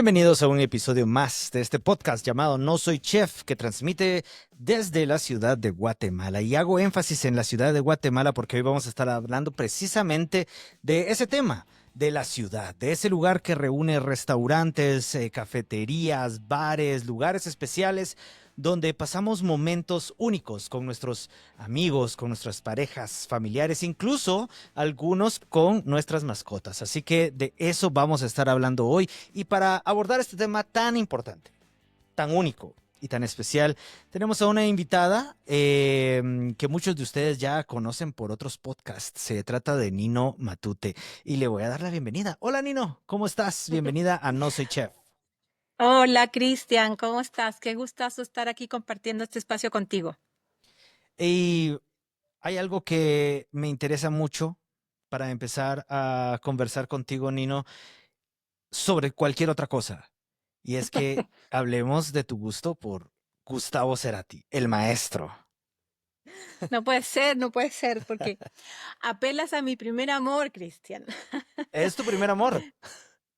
Bienvenidos a un episodio más de este podcast llamado No Soy Chef, que transmite desde la ciudad de Guatemala. Y hago énfasis en la ciudad de Guatemala porque hoy vamos a estar hablando precisamente de ese tema, de la ciudad, de ese lugar que reúne restaurantes, cafeterías, bares, lugares especiales donde pasamos momentos únicos con nuestros amigos, con nuestras parejas, familiares, incluso algunos con nuestras mascotas. Así que de eso vamos a estar hablando hoy. Y para abordar este tema tan importante, tan único y tan especial, tenemos a una invitada que muchos de ustedes ya conocen por otros podcasts. Se trata de Nino Matute y le voy a dar la bienvenida. Hola Nino, ¿cómo estás? Bienvenida a No Soy Chef. Hola, Cristian, ¿cómo estás? Qué gustazo estar aquí compartiendo este espacio contigo. Y hay algo que me interesa mucho para empezar a conversar contigo, Nino, sobre cualquier otra cosa. Y es que hablemos de tu gusto por Gustavo Cerati, el maestro. No puede ser, porque apelas a mi primer amor, Cristian. ¿Es tu primer amor?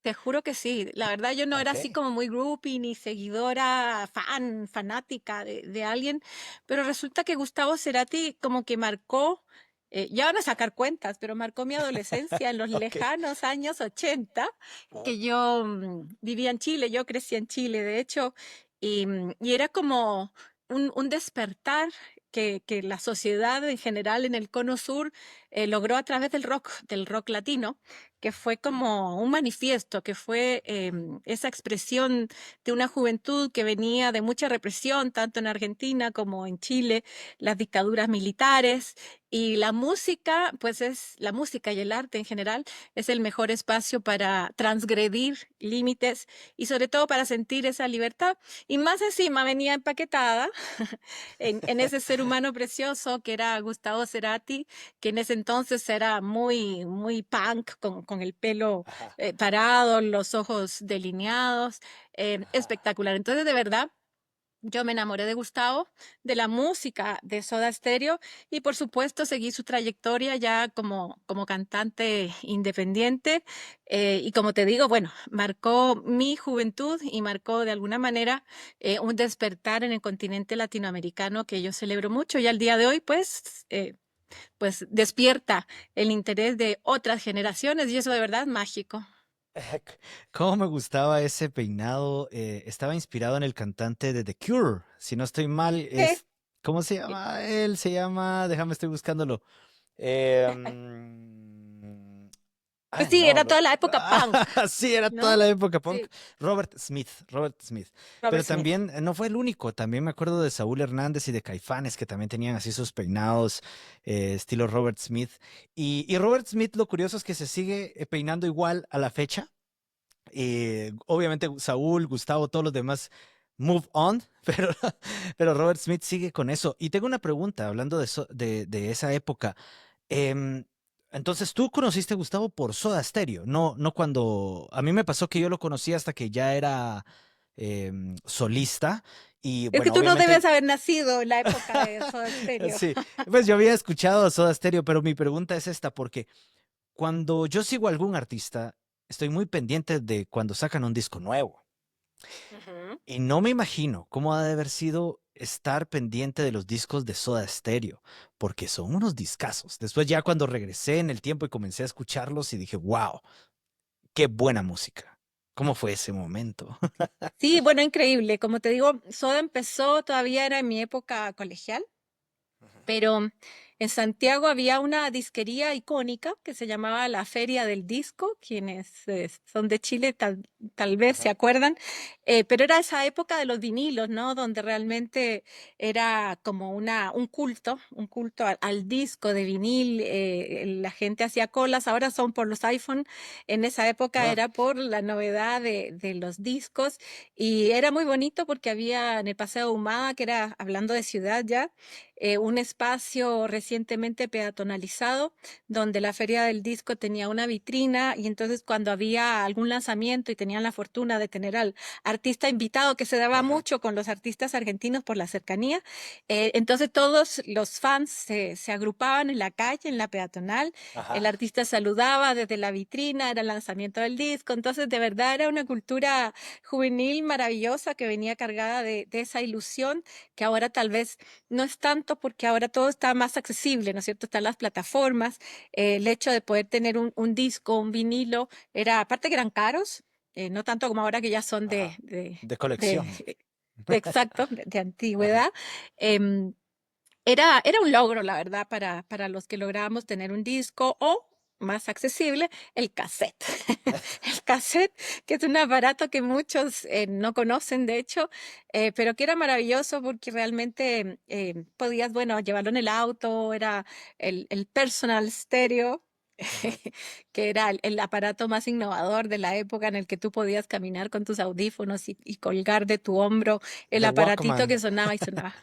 Te juro que sí. La verdad, yo no era Ok. así como muy groupie ni seguidora, fanática de alguien, pero resulta que Gustavo Cerati como que marcó, ya van a sacar cuentas, pero marcó mi adolescencia en los Ok. lejanos años 80, que yo vivía en Chile, yo crecí en Chile, de hecho, y era como un despertar que la sociedad en general en el Cono Sur logró a través del rock latino, que fue como un manifiesto, que fue esa expresión de una juventud que venía de mucha represión, tanto en Argentina como en Chile, las dictaduras militares. Y la música, pues es la música y el arte en general, es el mejor espacio para transgredir límites y sobre todo para sentir esa libertad. Y más encima venía empaquetada en ese ser humano precioso que era Gustavo Cerati, que en ese entonces era muy punk, con el pelo Ajá, parado, los ojos delineados, ajá. espectacular. Entonces, de verdad, yo me enamoré de Gustavo, de la música de Soda Stereo y por supuesto seguí su trayectoria ya como cantante independiente y como te digo, bueno, marcó mi juventud y marcó de alguna manera un despertar en el continente latinoamericano que yo celebro mucho y al día de hoy pues despierta el interés de otras generaciones y eso de verdad es mágico. ¿Cómo me gustaba ese peinado? Estaba inspirado en el cantante de The Cure. Si no estoy mal, Sí. ¿cómo se llama? Él se llama, déjame, estoy buscándolo. Pues Ay, sí, no. era toda la época punk, Sí, era toda ¿no? la época punk. Sí, Robert Smith, Robert Smith. Robert Pero Smith. también no fue el único. También me acuerdo de Saúl Hernández y de Caifanes, que también tenían así sus peinados, estilo Robert Smith. Y Robert Smith, lo curioso es que se sigue peinando igual a la fecha. Obviamente Saúl, Gustavo, todos los demás move on, pero Robert Smith sigue con eso. Y tengo una pregunta, hablando de esa época. Em, entonces, tú conociste a Gustavo por Soda Stereo, no cuando... A mí me pasó que yo lo conocí hasta que ya era solista y Es que bueno, tú no obviamente... debes haber nacido en la época de Soda Stereo. Sí, pues yo había escuchado a Soda Stereo, pero mi pregunta es esta, porque cuando yo sigo a algún artista, estoy muy pendiente de cuando sacan un disco nuevo. Ujú. Y no me imagino cómo ha de haber sido estar pendiente de los discos de Soda Stereo, porque son unos discazos. Después ya cuando regresé en el tiempo y comencé a escucharlos y dije, wow, qué buena música. ¿Cómo fue ese momento? Sí, bueno, increíble. Como te digo, Soda empezó, todavía era en mi época colegial. Pero en Santiago había una disquería icónica que se llamaba la Feria del Disco, quienes son de Chile tal vez se Ajá. acuerdan, pero era esa época de los vinilos, ¿no? Donde realmente era como un culto al disco de vinil, la gente hacía colas, ahora son por los iPhone, en esa época Ah, era por la novedad de los discos y era muy bonito porque había en el Paseo Ahumada, que era hablando de ciudad ya, un espacio recientemente peatonalizado, donde la Feria del Disco tenía una vitrina y entonces cuando había algún lanzamiento y tenían la fortuna de tener al artista invitado, que se daba Ajá, mucho con los artistas argentinos por la cercanía, entonces todos los fans se agrupaban en la calle, en la peatonal, el ajá. artista saludaba desde la vitrina, era el lanzamiento del disco, entonces de verdad era una cultura juvenil maravillosa que venía cargada de esa ilusión que ahora tal vez no es tanto porque ahora todo está más accesible, ¿no es cierto? Están las plataformas, el hecho de poder tener un disco, un vinilo, era, aparte que eran caros, no tanto como ahora que ya son Ajá. De colección. de- exacto, de Ajá. antigüedad. em, era un logro, la verdad, para los que lográbamos tener un disco o, más accesible, el cassette. El cassette, que es un aparato que muchos no conocen, de hecho, pero que era maravilloso porque realmente podías, bueno, llevarlo en el auto, era el personal stereo. Ajá. Que era el aparato más innovador de la época en el que tú podías caminar con tus audífonos y colgar de tu hombro el The aparatito que Walkman. sonaba y sonaba.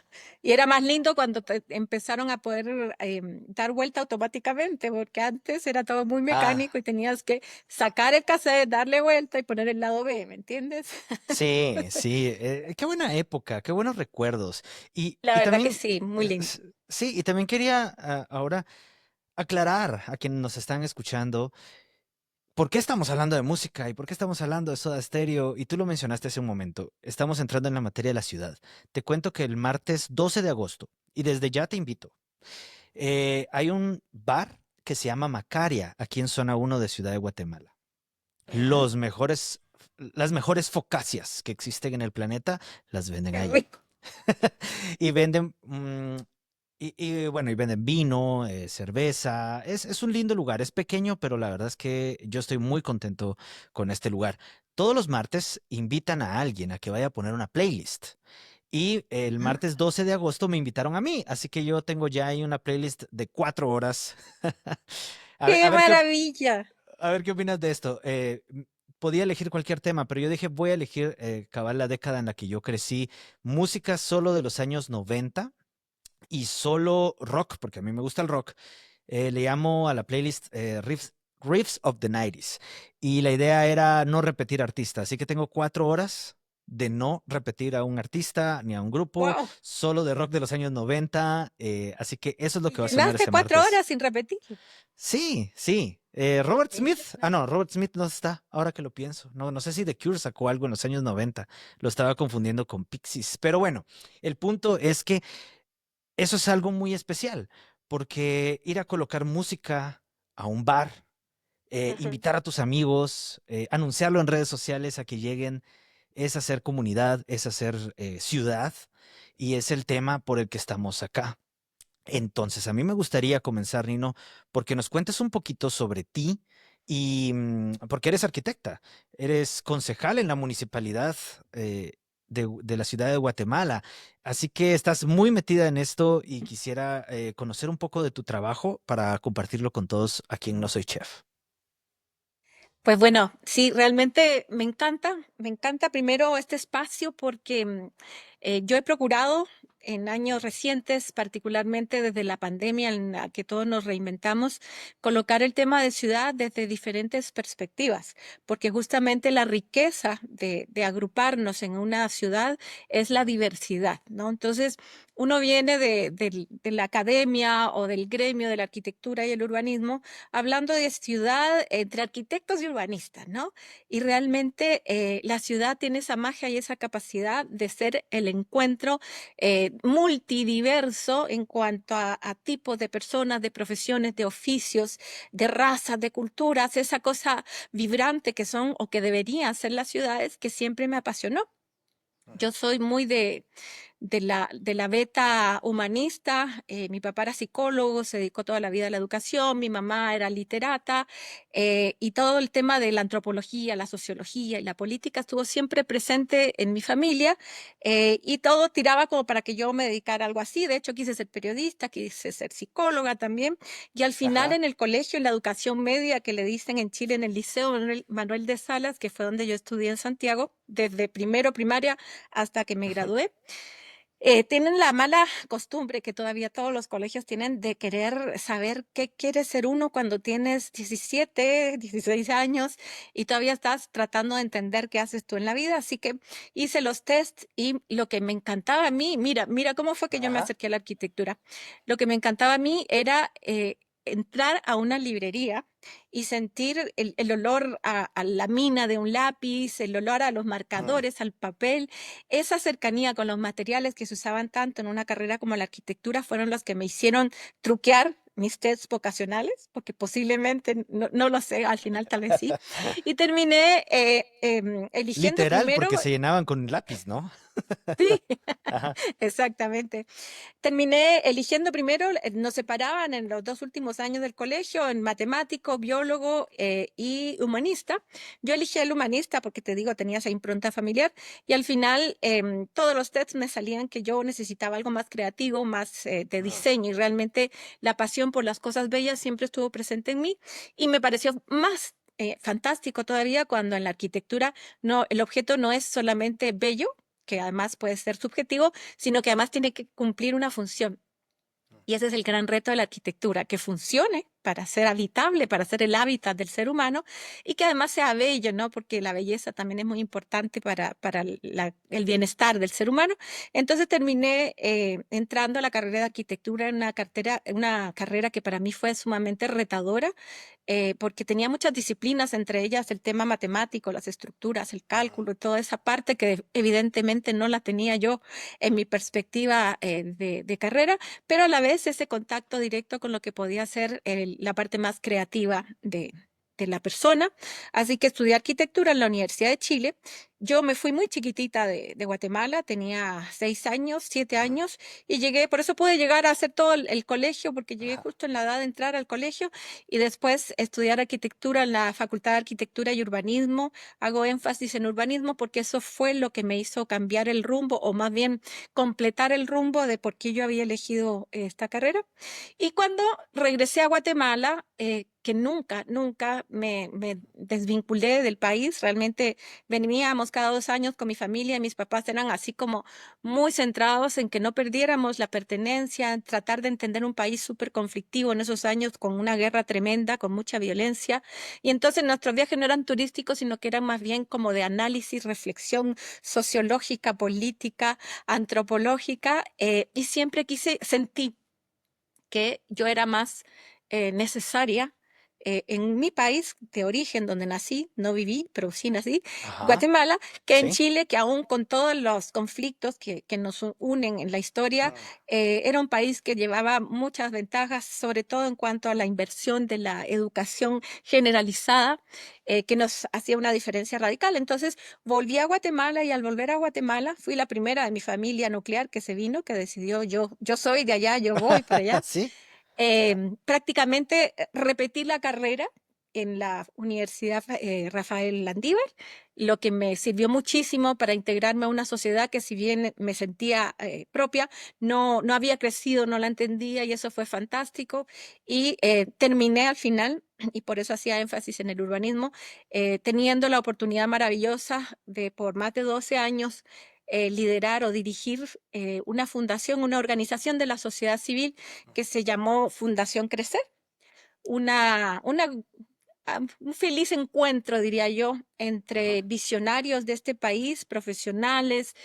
Y era más lindo cuando empezaron a poder dar vuelta automáticamente, porque antes era todo muy Ah, mecánico y tenías que sacar el cassette, darle vuelta y poner el lado B, ¿me entiendes? sí, sí. Qué buena época, qué buenos recuerdos. La Y verdad que también, sí, muy lindo. sí, y también quería ahora aclarar a quienes nos están escuchando. ¿Por qué estamos hablando de música y por qué estamos hablando de Soda Stereo? Y tú lo mencionaste hace un momento. Estamos entrando en la materia de la ciudad. Te cuento que el martes 12 de agosto, y desde ya te invito, hay un bar que se llama Macaria, aquí en zona 1 de Ciudad de Guatemala. Ya, Los mejores, las mejores focaccias que existen en el planeta las venden qué ahí. rico. Y venden, bueno, y venden vino, cerveza. Es un lindo lugar, es pequeño, pero la verdad es que yo estoy muy contento con este lugar. Todos los martes invitan a alguien a que vaya a poner una playlist. Y el Ah, martes 12 de agosto me invitaron a mí, así que yo tengo ya ahí una playlist de 4 horas. ¡Qué A ver qué, maravilla! a ver qué opinas de esto. Podía elegir cualquier tema, pero yo dije, voy a elegir cabal la década en la que yo crecí, música solo de los años 90 y solo rock, porque a mí me gusta el rock. Le llamo a la playlist Riffs of the 90s. Y la idea era no repetir artistas, así que tengo 4 horas de no repetir a un artista ni a un grupo, ¡Wow! solo de rock de los años 90. Así que eso es lo Y que va a sonar llenaste ese 4 horas martes. sin repetirlo. Sí, sí. Robert Smith. Mira. Ah, no, Robert Smith no está, ahora que lo pienso. No, no sé si The Cure sacó algo en los años 90. Lo estaba confundiendo con Pixies. Pero bueno, el punto es que eso es algo muy especial, porque ir a colocar música a un bar, Ujú. invitar a tus amigos, anunciarlo en redes sociales a que lleguen, es hacer comunidad, es hacer ciudad, y es el tema por el que estamos acá. Entonces, a mí me gustaría comenzar, Nino, porque nos cuentes un poquito sobre ti y porque eres arquitecta, eres concejal en la municipalidad de la ciudad de Guatemala, así que estás muy metida en esto y quisiera conocer un poco de tu trabajo para compartirlo con todos aquí en No Soy Chef. Pues bueno, sí, realmente me encanta primero este espacio porque yo he procurado en años recientes, particularmente desde la pandemia en la que todos nos reinventamos, colocar el tema de ciudad desde diferentes perspectivas, porque justamente la riqueza de agruparnos en una ciudad es la diversidad, ¿no? Entonces, uno viene de la academia o del gremio de la arquitectura y el urbanismo hablando de ciudad entre arquitectos y urbanistas, ¿no? Y realmente la ciudad tiene esa magia y esa capacidad de ser el encuentro multidiverso en cuanto a tipos de personas, de profesiones, de oficios, de razas, de culturas, esa cosa vibrante que son o que deberían ser las ciudades que siempre me apasionó. Yo soy muy de la beta humanista. Mi papá era psicólogo, se dedicó toda la vida a la educación, mi mamá era literata, y todo el tema de la antropología, la sociología y la política estuvo siempre presente en mi familia, y todo tiraba como para que yo me dedicara a algo así. De hecho, quise ser periodista, quise ser psicóloga también, y al final Ajá. en el colegio, en la educación media que le dicen en Chile, en el Liceo Manuel de Salas, que fue donde yo estudié en Santiago, desde primero primaria hasta que me gradué. Tienen la mala costumbre que todavía todos los colegios tienen de querer saber qué quiere ser uno cuando tienes 17, 16 años y todavía estás tratando de entender qué haces tú en la vida. Así que hice los tests y lo que me encantaba a mí, mira cómo fue que yo me Ajá. acerqué a la arquitectura. Lo que me encantaba a mí era entrar a una librería y sentir el olor a la mina de un lápiz, el olor a los Mm. marcadores, al papel. Esa cercanía con los materiales que se usaban tanto en una carrera como la arquitectura fueron los que me hicieron truquear mis tests vocacionales, porque posiblemente, no lo sé, al final tal vez sí, y terminé eligiendo Literal, primero, porque se llenaban con lápiz, ¿no? sí, Ajá. exactamente. Terminé eligiendo primero, nos separaban en los 2 últimos años del colegio en matemático, biólogo y humanista. Yo elegí el humanista porque te digo, tenía esa impronta familiar y al final todos los tests me salían que yo necesitaba algo más creativo, más de Mm. diseño y realmente la pasión por las cosas bellas siempre estuvo presente en mí y me pareció más fantástico todavía cuando en la arquitectura no, el objeto no es solamente bello, que además puede ser subjetivo, sino que además tiene que cumplir una función. Y ese es el gran reto de la arquitectura, que funcione para ser habitable, para ser el hábitat del ser humano y que además sea bello, ¿no? Porque la belleza también es muy importante para el bienestar del ser humano. Entonces terminé entrando a la carrera de arquitectura en una carrera que para mí fue sumamente retadora, porque tenía muchas disciplinas, entre ellas el tema matemático, las estructuras, el cálculo, toda esa parte que evidentemente no la tenía yo en mi perspectiva de carrera, pero a la vez ese contacto directo con lo que podía ser la parte más creativa de la persona. Así que estudié arquitectura en la Universidad de Chile. Yo me fui muy chiquitita de Guatemala, tenía 6 años, 7 años, y llegué, por eso pude llegar a hacer todo el colegio, porque llegué Ajá. justo en la edad de entrar al colegio y después estudiar arquitectura en la Facultad de Arquitectura y Urbanismo. Hago énfasis en urbanismo porque eso fue lo que me hizo cambiar el rumbo, o más bien completar el rumbo de por qué yo había elegido esta carrera. Y cuando regresé a Guatemala, que nunca me desvinculé del país, realmente veníamos cada 2 años con mi familia y mis papás eran así como muy centrados en que no perdiéramos la pertenencia, en tratar de entender un país súper conflictivo en esos años con una guerra tremenda, con mucha violencia. Y entonces nuestros viajes no eran turísticos, sino que eran más bien como de análisis, reflexión sociológica, política, antropológica, y siempre sentí que yo era más necesaria en mi país de origen, donde nací, no viví, pero sí nací, Ajá. Guatemala, que en Sí. Chile, que aún con todos los conflictos que nos unen en la historia, Mm. era un país que llevaba muchas ventajas, sobre todo en cuanto a la inversión de la educación generalizada, que nos hacía una diferencia radical. Entonces, volví a Guatemala y al volver a Guatemala fui la primera de mi familia nuclear que se vino, que decidió yo soy de allá, yo voy para allá. Sí. Prácticamente repetí la carrera en la Universidad Rafael Landívar, lo que me sirvió muchísimo para integrarme a una sociedad que si bien me sentía propia, no había crecido, no la entendía y eso fue fantástico. Y terminé al final, y por eso hacía énfasis en el urbanismo, teniendo la oportunidad maravillosa de por más de 12 años liderar o dirigir una fundación, una organización de la sociedad civil que se llamó Fundación Crecer, un feliz encuentro, diría yo, Ujú. entre visionarios de este país, profesionales,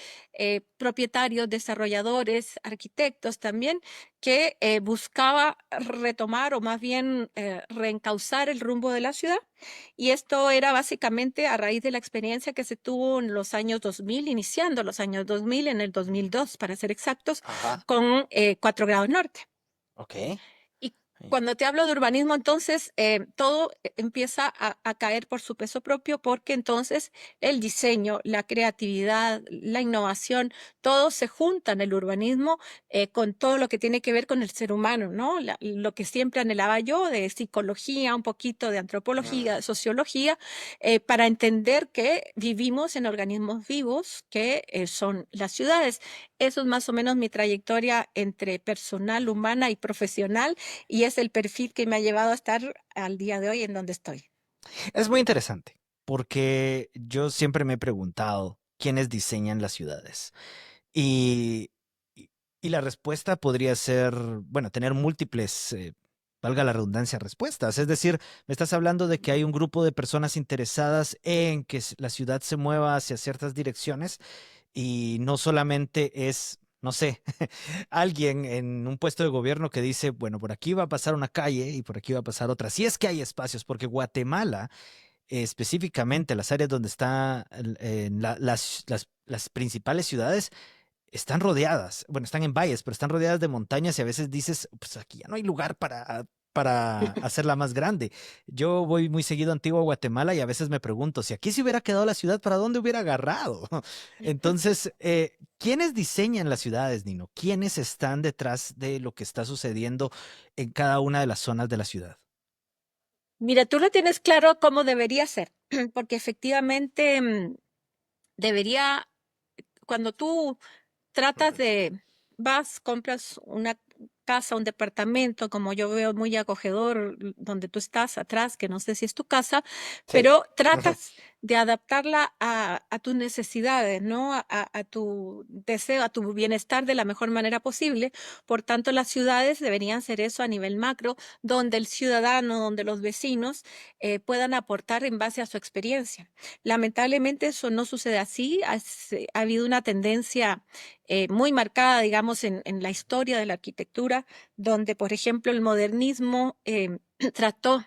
propietarios, desarrolladores, arquitectos también, que buscaba retomar o más bien reencauzar el rumbo de la ciudad. Y esto era básicamente a raíz de la experiencia que se tuvo en los años 2000, iniciando los años 2000, en el 2002, para ser exactos, Ajá. con 4 grados norte. Ok. Y Sí. cuando te hablo de urbanismo, entonces todo empieza a caer por su peso propio, porque entonces el diseño, la creatividad, la innovación, todo se junta en el urbanismo con todo lo que tiene que ver con el ser humano, ¿no? Lo que siempre anhelaba yo de psicología, un poquito de Mm. antropología, de sociología, para entender que vivimos en organismos vivos que son las ciudades. Eso es más o menos mi trayectoria entre personal, humana y profesional, y es el perfil que me ha llevado a estar al día de hoy en donde estoy. Es muy interesante, porque yo siempre me he preguntado quiénes diseñan las ciudades. Y Y la respuesta podría ser, bueno, tener múltiples, valga la redundancia, respuestas. Es decir, me estás hablando de que hay un grupo de personas interesadas en que la ciudad se mueva hacia ciertas direcciones y no solamente es, no sé, alguien en un puesto de gobierno que dice, bueno, por aquí va a pasar una calle y por aquí va a pasar otra. Si es que hay espacios, porque Guatemala, específicamente las áreas donde están las principales ciudades, están rodeadas, bueno, están en valles, pero están rodeadas de montañas y a veces dices, pues aquí ya no hay lugar para hacerla más grande. Yo voy muy seguido a Antigua Guatemala y a veces me pregunto, si aquí se hubiera quedado la ciudad, ¿para dónde hubiera agarrado? Entonces, ¿quiénes diseñan las ciudades, Nino? ¿Quiénes están detrás de lo que está sucediendo en cada una de las zonas de la ciudad? Mira, tú lo tienes claro cómo debería ser, porque efectivamente debería, cuando tú tratas de, vas, compras una casa, un departamento, como yo veo muy acogedor, donde tú estás atrás, que no sé si es tu casa, Sí. pero tratas de adaptarla a tus necesidades, ¿no? A tu deseo, a tu bienestar de la mejor manera posible. Por tanto, las ciudades deberían ser eso a nivel macro, donde el ciudadano, donde los vecinos puedan aportar en base a su experiencia. Lamentablemente eso no sucede así. Ha habido una tendencia muy marcada, digamos, en la historia de la arquitectura, donde, por ejemplo, el modernismo trató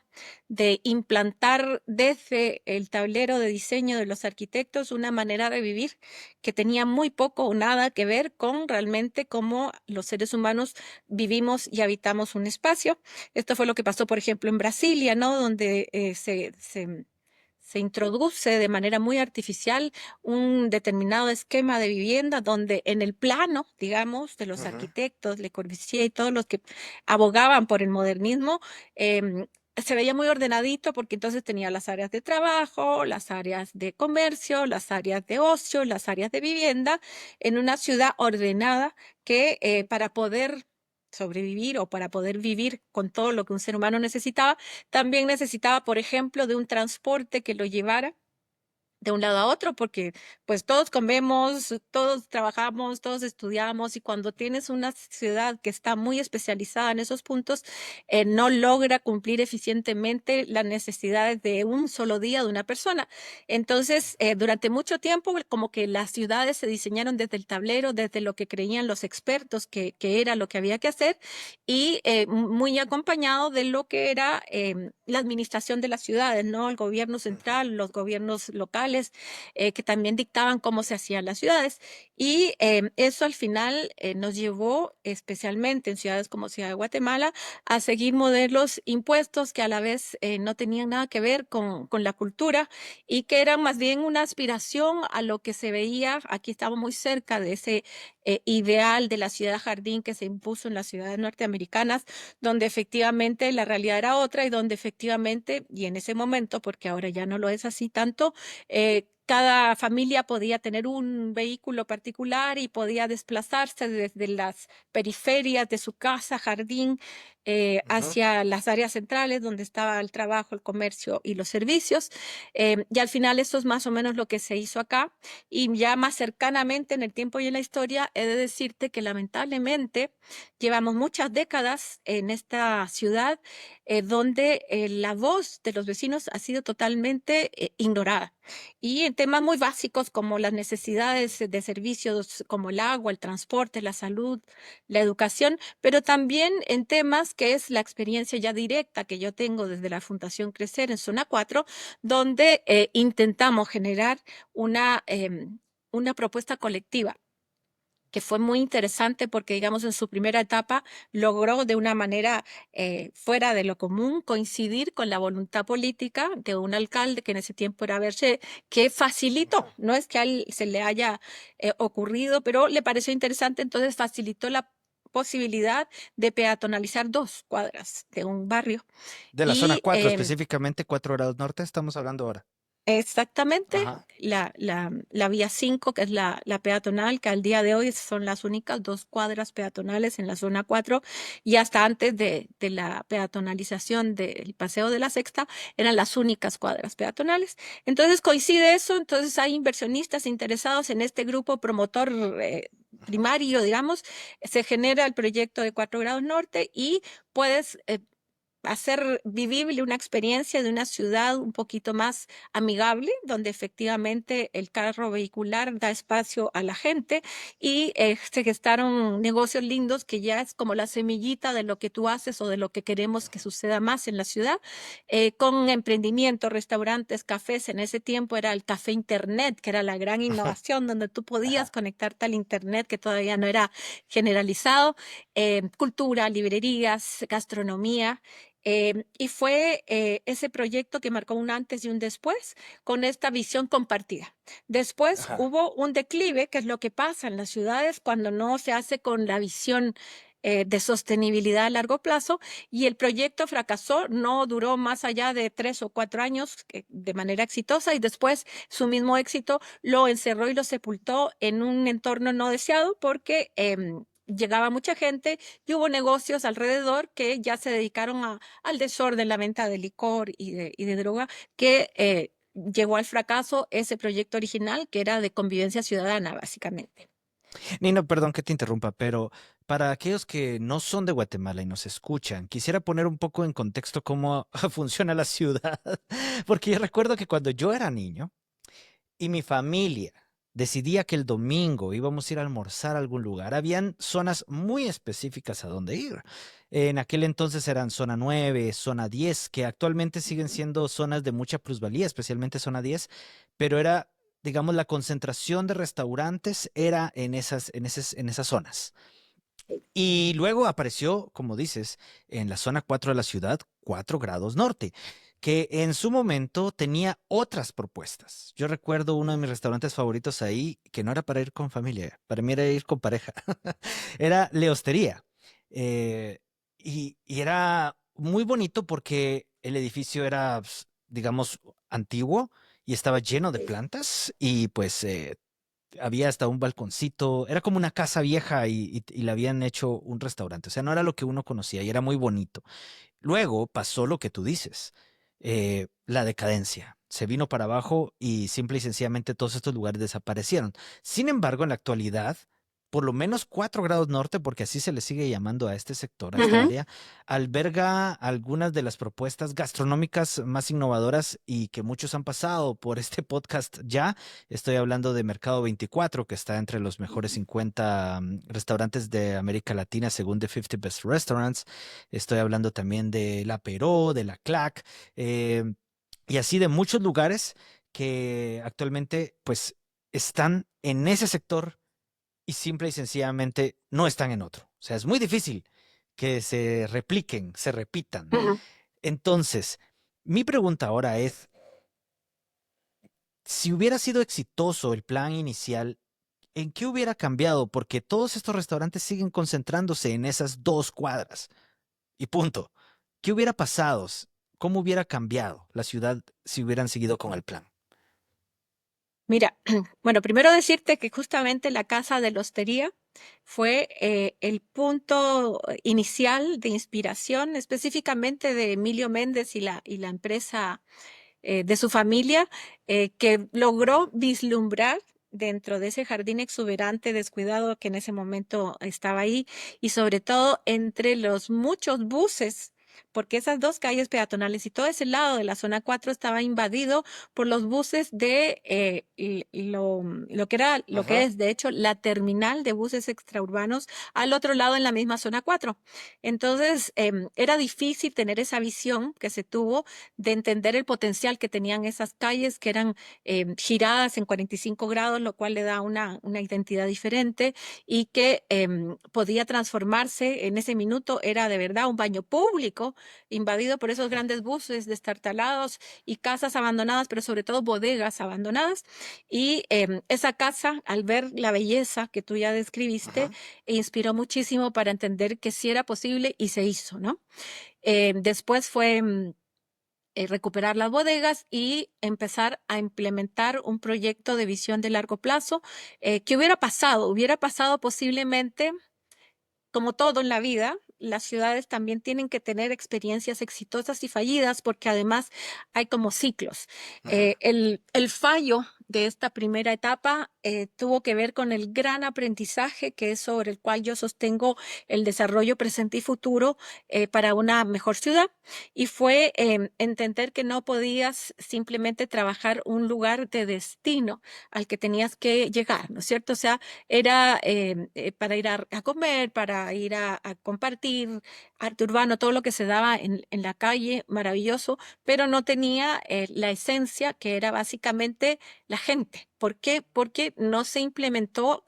de implantar desde el tablero de diseño de los arquitectos una manera de vivir que tenía muy poco o nada que ver con realmente cómo los seres humanos vivimos y habitamos un espacio. Esto fue lo que pasó, por ejemplo, en Brasilia, ¿no? Donde se introduce de manera muy artificial un determinado esquema de vivienda donde en el plano, digamos, de los Ujú. arquitectos, Le Corbusier y todos los que abogaban por el modernismo, se veía muy ordenadito porque entonces tenía las áreas de trabajo, las áreas de comercio, las áreas de ocio, las áreas de vivienda en una ciudad ordenada que para poder sobrevivir o para poder vivir con todo lo que un ser humano necesitaba, también necesitaba, por ejemplo, de un transporte que lo llevara de un lado a otro, porque pues todos comemos, todos trabajamos, todos estudiamos y cuando tienes una ciudad que está muy especializada en esos puntos, no logra cumplir eficientemente las necesidades de un solo día de una persona. Entonces, durante mucho tiempo, como que las ciudades se diseñaron desde el tablero, desde lo que creían los expertos que era lo que había que hacer y muy acompañado de lo que era la administración de las ciudades, ¿no? El gobierno central, los gobiernos locales, que también dictaban cómo se hacían las ciudades. Y eso al final nos llevó, especialmente en ciudades como Ciudad de Guatemala, a seguir modelos impuestos que a la vez no tenían nada que ver con la cultura y que eran más bien una aspiración a lo que se veía, aquí estamos muy cerca de ese ideal de la ciudad jardín que se impuso en las ciudades norteamericanas, donde efectivamente la realidad era otra y donde efectivamente, y en ese momento, porque ahora ya no lo es así tanto, cada familia podía tener un vehículo particular y podía desplazarse desde las periferias de su casa, jardín, Ujú. hacia las áreas centrales donde estaba el trabajo, el comercio y los servicios. Y al final eso es más o menos lo que se hizo acá. Y ya más cercanamente en el tiempo y en la historia, he de decirte que lamentablemente llevamos muchas décadas en esta ciudad donde la voz de los vecinos ha sido totalmente ignorada. Y en temas muy básicos como las necesidades de servicios como el agua, el transporte, la salud, la educación, pero también en temas que es la experiencia ya directa que yo tengo desde la Fundación Crecer en Zona 4, donde intentamos generar una propuesta colectiva que fue muy interesante porque, digamos, en su primera etapa logró de una manera fuera de lo común coincidir con la voluntad política de un alcalde que en ese tiempo era Berger, que facilitó, no es que a él se le haya ocurrido, pero le pareció interesante, entonces facilitó la posibilidad de peatonalizar 2 cuadras de un barrio. De la zona Y 4 específicamente, 4 grados norte, estamos hablando ahora. exactamente, Ajá. la vía 5 que es la peatonal, que al día de hoy son las únicas 2 cuadras peatonales en la zona 4 y hasta antes de la peatonalización del Paseo de la Sexta, eran las únicas cuadras peatonales. Entonces coincide eso, entonces hay inversionistas interesados en este grupo promotor primario, digamos, se genera el proyecto de 4 grados norte y puedes hacer vivible una experiencia de una ciudad un poquito más amigable, donde efectivamente el carro vehicular da espacio a la gente y se gestaron negocios lindos que ya es como la semillita de lo que tú haces o de lo que queremos que suceda más en la ciudad, con emprendimientos, restaurantes, cafés. En ese tiempo era el café internet, que era la gran innovación, donde tú podías Ajá. conectarte al internet, que todavía no era generalizado, cultura, librerías, gastronomía. Y fue ese proyecto que marcó un antes y un después con esta visión compartida. Después Ajá. hubo un declive, que es lo que pasa en las ciudades cuando no se hace con la visión de sostenibilidad a largo plazo, y el proyecto fracasó, no duró más allá de 3 o 4 años de manera exitosa, y después su mismo éxito lo encerró y lo sepultó en un entorno no deseado porque llegaba mucha gente y hubo negocios alrededor que ya se dedicaron al desorden, la venta de licor y de droga, que llegó al fracaso ese proyecto original, que era de convivencia ciudadana, básicamente. Nino, perdón que te interrumpa, pero para aquellos que no son de Guatemala y nos escuchan, quisiera poner un poco en contexto cómo funciona la ciudad, porque yo recuerdo que cuando yo era niño y mi familia decidía que el domingo íbamos a ir a almorzar a algún lugar, habían zonas muy específicas a donde ir. En aquel entonces eran zona 9, zona 10, que actualmente siguen Ujú. siendo zonas de mucha plusvalía, especialmente zona 10, pero era, digamos, la concentración de restaurantes era en esas zonas. Y luego apareció, como dices, en la zona 4 de la ciudad, 4 grados norte, que en su momento tenía otras propuestas. Yo recuerdo uno de mis restaurantes favoritos ahí, que no era para ir con familia, para mí era ir con pareja. Era La Hostería. Eh, y era muy bonito porque el edificio era, pues, digamos, antiguo y estaba lleno de plantas y pues había hasta un balconcito, era como una casa vieja y le habían hecho un restaurante, o sea, no era lo que uno conocía y era muy bonito. Luego pasó lo que tú dices, la decadencia. Se vino para abajo y simple y sencillamente todos estos lugares desaparecieron. Sin embargo, en la actualidad, por lo menos 4 grados norte, porque así se le sigue llamando a este sector, a esta Ujú. área, alberga algunas de las propuestas gastronómicas más innovadoras y que muchos han pasado por este podcast ya. Estoy hablando de Mercado 24, que está entre los mejores 50 restaurantes de América Latina según The 50 Best Restaurants. Estoy hablando también de La Peró, de La Clac, eh, y así de muchos lugares que actualmente pues están en ese sector y simple y sencillamente no están en otro. O sea, es muy difícil que se repliquen, se repitan. Ujú. Entonces, mi pregunta ahora es, si hubiera sido exitoso el plan inicial, ¿en qué hubiera cambiado? Porque todos estos restaurantes siguen concentrándose en esas 2 cuadras. Y punto. ¿Qué hubiera pasado? ¿Cómo hubiera cambiado la ciudad si hubieran seguido con el plan? Mira, bueno, primero decirte que justamente la Casa de la Hostería fue el punto inicial de inspiración, específicamente de Emilio Méndez y la empresa de su familia, que logró vislumbrar dentro de ese jardín exuberante, descuidado que en ese momento estaba ahí, y sobre todo entre los muchos buses, porque esas dos calles peatonales y todo ese lado de la zona 4 estaba invadido por los buses de lo que Ajá. es, de hecho, la terminal de buses extraurbanos al otro lado en la misma zona 4. Entonces, era difícil tener esa visión que se tuvo de entender el potencial que tenían esas calles, que eran giradas en 45 grados, lo cual le da una identidad diferente, y que podía transformarse en ese minuto, era de verdad un baño público invadido por esos grandes buses destartalados y casas abandonadas, pero sobre todo bodegas abandonadas. Y esa casa, al ver la belleza que tú ya describiste, Ajá. inspiró muchísimo para entender que sí era posible y se hizo, ¿no? Después fue recuperar las bodegas y empezar a implementar un proyecto de visión de largo plazo. ¿Qué hubiera pasado? Hubiera pasado posiblemente, como todo en la vida, las ciudades también tienen que tener experiencias exitosas y fallidas, porque además hay como ciclos. Ajá. El fallo de esta primera etapa tuvo que ver con el gran aprendizaje que es sobre el cual yo sostengo el desarrollo presente y futuro para una mejor ciudad. Y fue entender que no podías simplemente trabajar un lugar de destino al que tenías que llegar, ¿no es cierto? O sea, era para ir a comer, para ir a compartir, arte urbano, todo lo que se daba en la calle, maravilloso, pero no tenía la esencia que era básicamente la gente. ¿Por qué? Porque no se implementó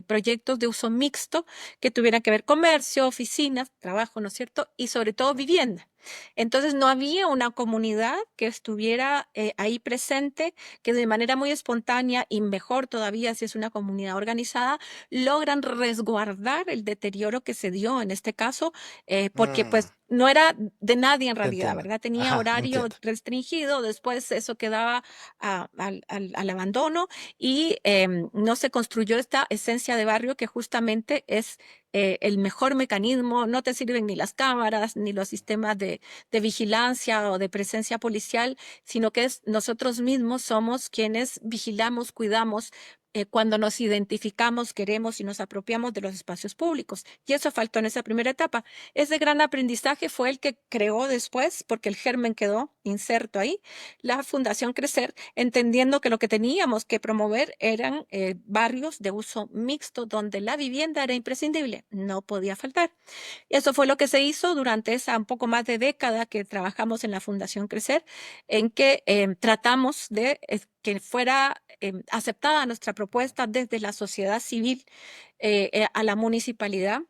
proyectos de uso mixto que tuvieran que ver comercio, oficinas, trabajo, ¿no es cierto? Y sobre todo vivienda. Entonces no había una comunidad que estuviera ahí presente, que de manera muy espontánea y mejor todavía si es una comunidad organizada, logran resguardar el deterioro que se dio en este caso, porque Mm, pues no era de nadie en te realidad, entiendo. ¿verdad? Tenía Ajá, horario entiendo. restringido, después eso quedaba al abandono y no se construyó esta esencia de barrio que justamente es el mejor mecanismo. No te sirven ni las cámaras, ni los sistemas de vigilancia o de presencia policial, sino que es nosotros mismos somos quienes vigilamos, cuidamos. Cuando nos identificamos, queremos y nos apropiamos de los espacios públicos. Y eso faltó en esa primera etapa. Ese gran aprendizaje fue el que creó después, porque el germen quedó inserto ahí, la Fundación Crecer, entendiendo que lo que teníamos que promover eran barrios de uso mixto, donde la vivienda era imprescindible, no podía faltar. Y eso fue lo que se hizo durante esa un poco más de década que trabajamos en la Fundación Crecer, en que tratamos de que fuera aceptada nuestra propuesta desde la sociedad civil a la municipalidad.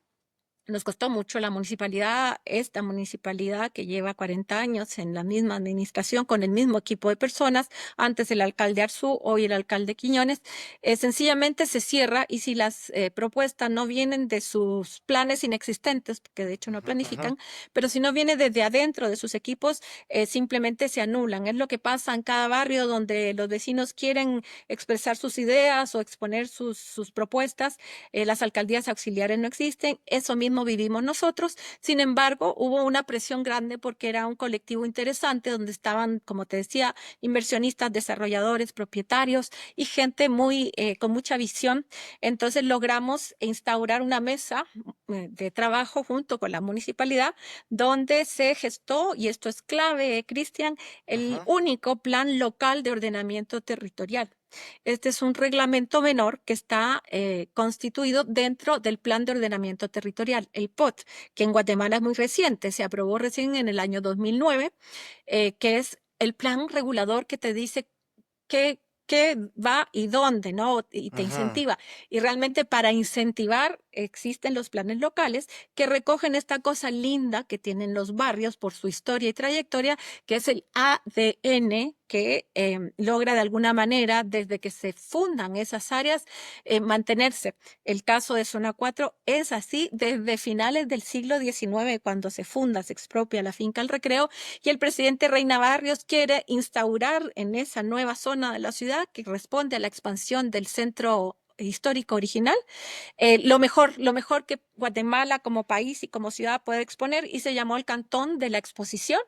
Nos costó mucho la municipalidad, esta municipalidad que lleva 40 años en la misma administración con el mismo equipo de personas, antes el alcalde Arzú, hoy el alcalde Quiñones, sencillamente se cierra y si las propuestas no vienen de sus planes inexistentes, porque de hecho no Ujú, ujú. planifican, pero si no viene desde adentro de sus equipos, simplemente se anulan. Es lo que pasa en cada barrio donde los vecinos quieren expresar sus ideas o exponer sus propuestas, las alcaldías auxiliares no existen, eso mismo vivimos nosotros. Sin embargo, hubo una presión grande porque era un colectivo interesante donde estaban, como te decía, inversionistas, desarrolladores, propietarios y gente muy con mucha visión. Entonces logramos instaurar una mesa de trabajo junto con la municipalidad donde se gestó, y esto es clave, Cristian, el Ujú. único plan local de ordenamiento territorial. Este es un reglamento menor que está constituido dentro del Plan de Ordenamiento Territorial, el POT, que en Guatemala es muy reciente, se aprobó recién en el año 2009, que es el plan regulador que te dice qué va y dónde, ¿no? Y te Ujú. incentiva. Y realmente para incentivar existen los planes locales que recogen esta cosa linda que tienen los barrios por su historia y trayectoria, que es el ADN que logra de alguna manera, desde que se fundan esas áreas, mantenerse. El caso de Zona 4 es así desde finales del siglo XIX, cuando se funda, se expropia la finca El Recreo, y el presidente Reina Barrios quiere instaurar en esa nueva zona de la ciudad que responde a la expansión del centro histórico original, lo mejor que Guatemala como país y como ciudad puede exponer, y se llamó el Cantón de la Exposición.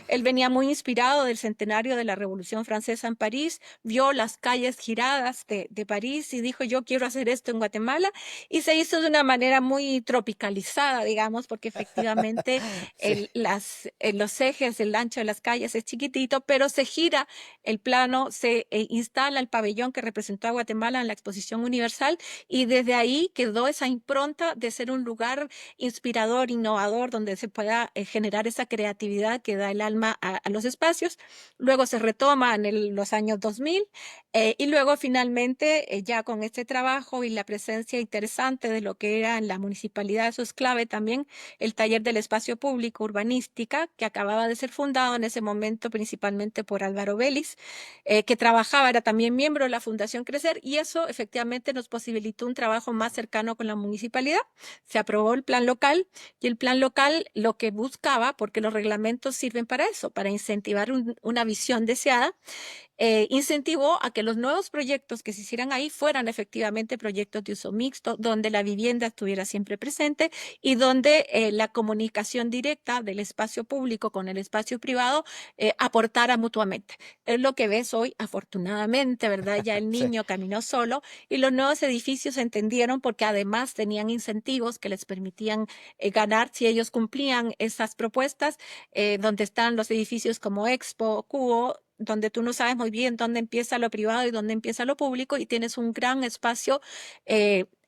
Él venía muy inspirado del centenario de la Revolución Francesa en París, vio las calles giradas de París y dijo, yo quiero hacer esto en Guatemala, y se hizo de una manera muy tropicalizada, digamos, porque efectivamente Sí. los ejes, el ancho de las calles es chiquitito, pero se gira el plano, se instala el pabellón que representó a Guatemala en la Exposición Universal, y desde ahí quedó esa impronta de ser un lugar inspirador, innovador, donde se pueda generar esa creatividad que da el alma a los espacios. Luego se retoma en los años 2000 y luego finalmente ya con este trabajo y la presencia interesante de lo que era en la municipalidad, eso es clave también, el taller del espacio público urbanística que acababa de ser fundado en ese momento principalmente por Álvaro Vélez, que trabajaba, era también miembro de la Fundación Crecer, y eso efectivamente nos posibilitó un trabajo más cercano con la municipalidad. Se aprobó el plan local, y el plan local lo que buscaba, porque los reglamentos sirven para eso, para incentivar una visión deseada, incentivó a que los nuevos proyectos que se hicieran ahí fueran efectivamente proyectos de uso mixto, donde la vivienda estuviera siempre presente y donde la comunicación directa del espacio público con el espacio privado aportara mutuamente. Es lo que ves hoy, afortunadamente, ¿verdad? Ya el Sí. niño caminó solo y los nuevos edificios se entendieron porque además tenían incentivos que les permitían ganar si ellos cumplían esas propuestas, donde están los edificios como Expo, Cubo, donde tú no sabes muy bien dónde empieza lo privado y dónde empieza lo público y tienes un gran espacio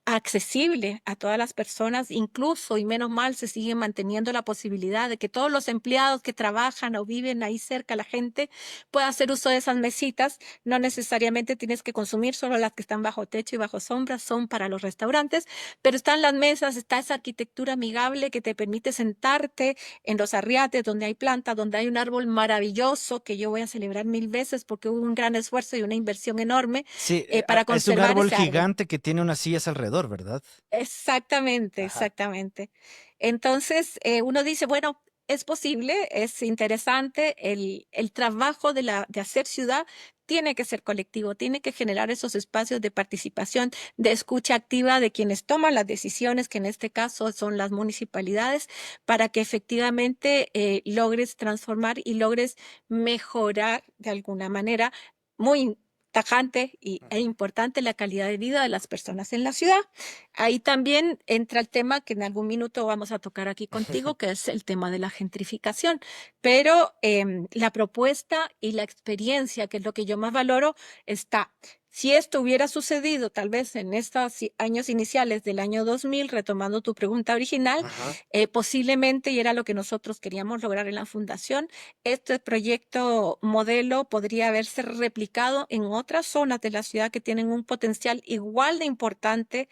accesible a todas las personas, incluso y menos mal se sigue manteniendo la posibilidad de que todos los empleados que trabajan o viven ahí cerca, la gente pueda hacer uso de esas mesitas. No necesariamente tienes que consumir solo las que están bajo techo y bajo sombra, son para los restaurantes, pero están las mesas, está esa arquitectura amigable que te permite sentarte en los arriates donde hay plantas, donde hay un árbol maravilloso que yo voy a celebrar mil veces porque hubo un gran esfuerzo y una inversión enorme Sí, para es un conservar árbol ese árbol. gigante que tiene unas sillas alrededor, ¿verdad? Exactamente, Ajá. exactamente. Entonces, uno dice, bueno, es posible, es interesante, el trabajo de hacer ciudad tiene que ser colectivo, tiene que generar esos espacios de participación, de escucha activa de quienes toman las decisiones, que en este caso son las municipalidades, para que efectivamente logres transformar y logres mejorar de alguna manera muy tajante e importante la calidad de vida de las personas en la ciudad. Ahí también entra el tema que en algún minuto vamos a tocar aquí contigo, que es el tema de la gentrificación. Pero la propuesta y la experiencia, que es lo que yo más valoro, está. Si esto hubiera sucedido tal vez en estos años iniciales del año 2000, retomando tu pregunta original, Ajá. posiblemente, y era lo que nosotros queríamos lograr en la fundación, este proyecto modelo podría haberse replicado en otras zonas de la ciudad que tienen un potencial igual de importante,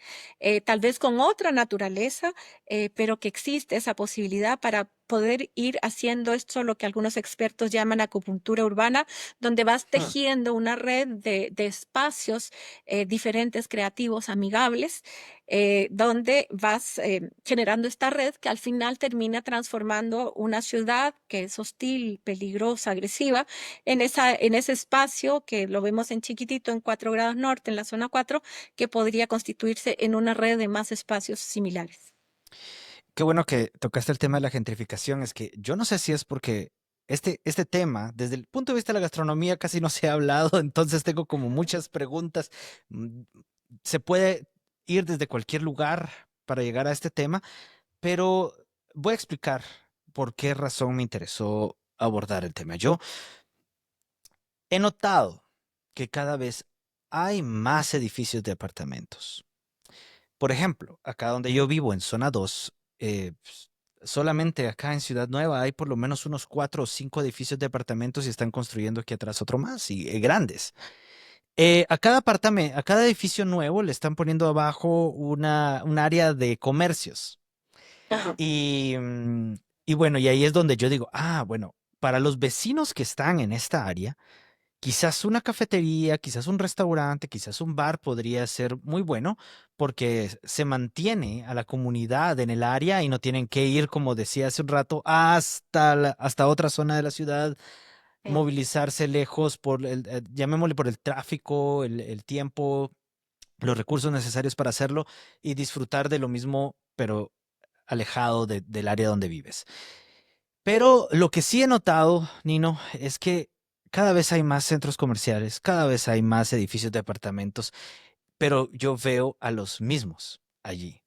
tal vez con otra naturaleza, pero que existe esa posibilidad para poder ir haciendo esto, lo que algunos expertos llaman acupuntura urbana, donde vas Hmm. tejiendo una red de espacios diferentes, creativos, amigables, donde vas generando esta red que al final termina transformando una ciudad que es hostil, peligrosa, agresiva, en ese espacio que lo vemos en chiquitito en 4 grados norte, en la zona 4, que podría constituirse en una red de más espacios similares. Qué bueno que tocaste el tema de la gentrificación. Es que yo no sé si es porque este tema, desde el punto de vista de la gastronomía, casi no se ha hablado, entonces tengo como muchas preguntas. Mm, Se puede ir desde cualquier lugar para llegar a este tema, pero voy a explicar por qué razón me interesó abordar el tema. Yo he notado que cada vez hay más edificios de apartamentos. Por ejemplo, acá donde yo vivo, en zona 2, solamente acá en Ciudad Nueva hay por lo menos unos 4 o 5 edificios de apartamentos y están construyendo aquí atrás otro más, y grandes. A cada edificio nuevo le están poniendo abajo un área de comercios. Ajá. Y, y bueno, y ahí es donde yo digo, bueno, para los vecinos que están en esta área, quizás una cafetería, quizás un restaurante, quizás un bar podría ser muy bueno porque se mantiene a la comunidad en el área y no tienen que ir, como decía hace un rato, hasta otra zona de la ciudad, Sí. movilizarse lejos por llamémosle por el tráfico, el tiempo, los recursos necesarios para hacerlo y disfrutar de lo mismo, pero alejado del área donde vives. Pero lo que sí he notado, Nino, es que cada vez hay más centros comerciales, cada vez hay más edificios de apartamentos, pero yo veo a los mismos allí.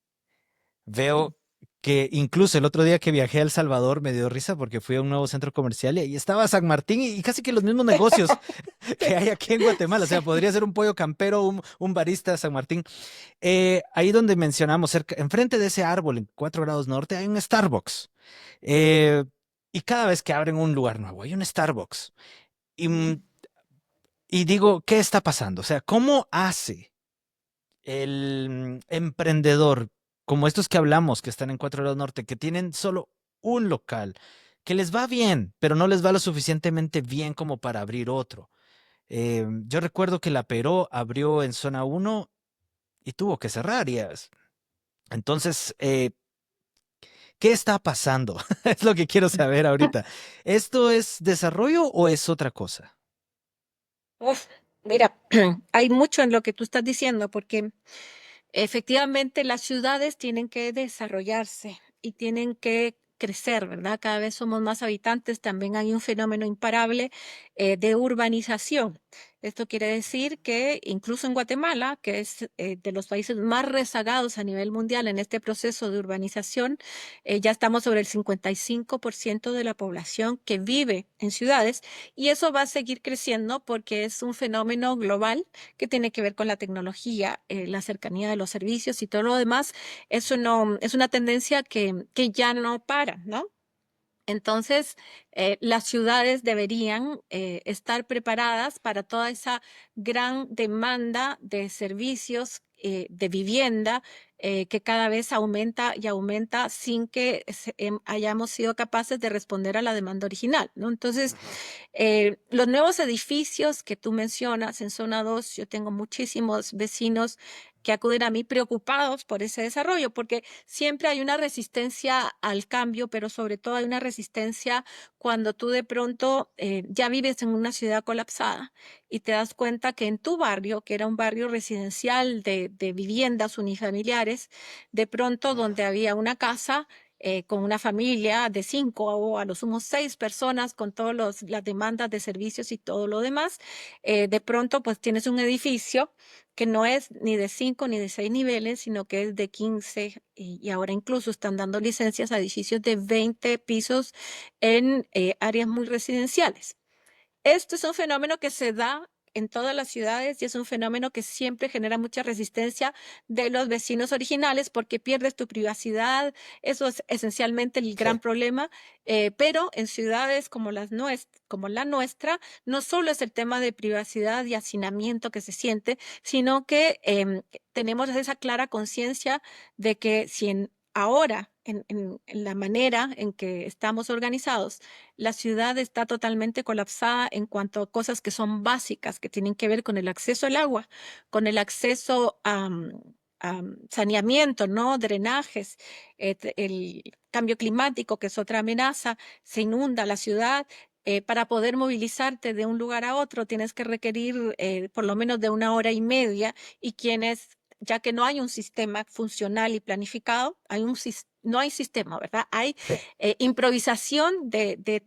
Veo que incluso el otro día que viajé a El Salvador me dio risa porque fui a un nuevo centro comercial y ahí estaba San Martín y casi que los mismos negocios que hay aquí en Guatemala. O sea, podría ser un pollo campero, un barista de San Martín. Ahí donde mencionamos, cerca, enfrente de ese árbol en 4 grados norte, hay un Starbucks. Eh, y cada vez que abren un lugar nuevo, hay un Starbucks. Y, y digo, ¿qué está pasando? O sea, ¿cómo hace el emprendedor, como estos que hablamos, que están en 4 grados norte, que tienen solo un local, que les va bien, pero no les va lo suficientemente bien como para abrir otro? Yo recuerdo que la Peró abrió en zona uno y tuvo que cerrar. Entonces, ¿qué está pasando? Es lo que quiero saber ahorita. ¿Esto es desarrollo o es otra cosa? Uf, mira, hay mucho en lo que tú estás diciendo, porque efectivamente las ciudades tienen que desarrollarse y tienen que crecer, ¿verdad? Cada vez somos más habitantes, también hay un fenómeno imparable de urbanización. Esto quiere decir que incluso en Guatemala, que es de los países más rezagados a nivel mundial en este proceso de urbanización, ya estamos sobre el 55% de la población que vive en ciudades y eso va a seguir creciendo porque es un fenómeno global que tiene que ver con la tecnología, la cercanía de los servicios y todo lo demás. Eso no, es una tendencia que ya no para, ¿no? Entonces, las ciudades deberían estar preparadas para toda esa gran demanda de servicios, de vivienda, que cada vez aumenta y aumenta sin que hayamos sido capaces de responder a la demanda original, ¿no? Entonces, Ujú. los nuevos edificios que tú mencionas en zona 2, yo tengo muchísimos vecinos que acuden a mí preocupados por ese desarrollo, porque siempre hay una resistencia al cambio, pero sobre todo hay una resistencia cuando tú de pronto ya vives en una ciudad colapsada y te das cuenta que en tu barrio, que era un barrio residencial de viviendas unifamiliares, de pronto donde había una casa con una familia de 5 o a lo sumo 6 personas con todas las demandas de servicios y todo lo demás, de pronto pues tienes un edificio que no es ni de 5 ni de 6 niveles, sino que es de 15 y ahora incluso están dando licencias a edificios de 20 pisos en áreas muy residenciales. Esto es un fenómeno que se da en todas las ciudades y es un fenómeno que siempre genera mucha resistencia de los vecinos originales porque pierdes tu privacidad. Eso es esencialmente el Sí. gran problema. Pero en ciudades como la nuestra, no solo es el tema de privacidad y hacinamiento que se siente, sino que tenemos esa clara conciencia de que si ahora, en la manera en que estamos organizados, la ciudad está totalmente colapsada en cuanto a cosas que son básicas, que tienen que ver con el acceso al agua, con el acceso a saneamiento, ¿no? Drenajes, el cambio climático, que es otra amenaza, se inunda la ciudad. Para poder movilizarte de un lugar a otro tienes que requerir por lo menos de 1 hora y media y quienes, ya que no hay un sistema funcional y planificado, no hay sistema, ¿verdad? Hay Sí. improvisación de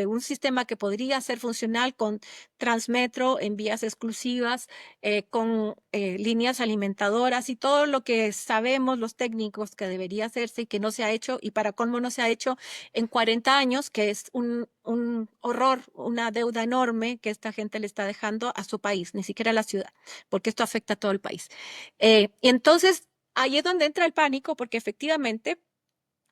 un sistema que podría ser funcional con Transmetro en vías exclusivas, con líneas alimentadoras y todo lo que sabemos los técnicos que debería hacerse y que no se ha hecho y para colmo no se ha hecho en 40 años, que es un horror, una deuda enorme que esta gente le está dejando a su país, ni siquiera a la ciudad, porque esto afecta a todo el país. Y entonces ahí es donde entra el pánico, porque efectivamente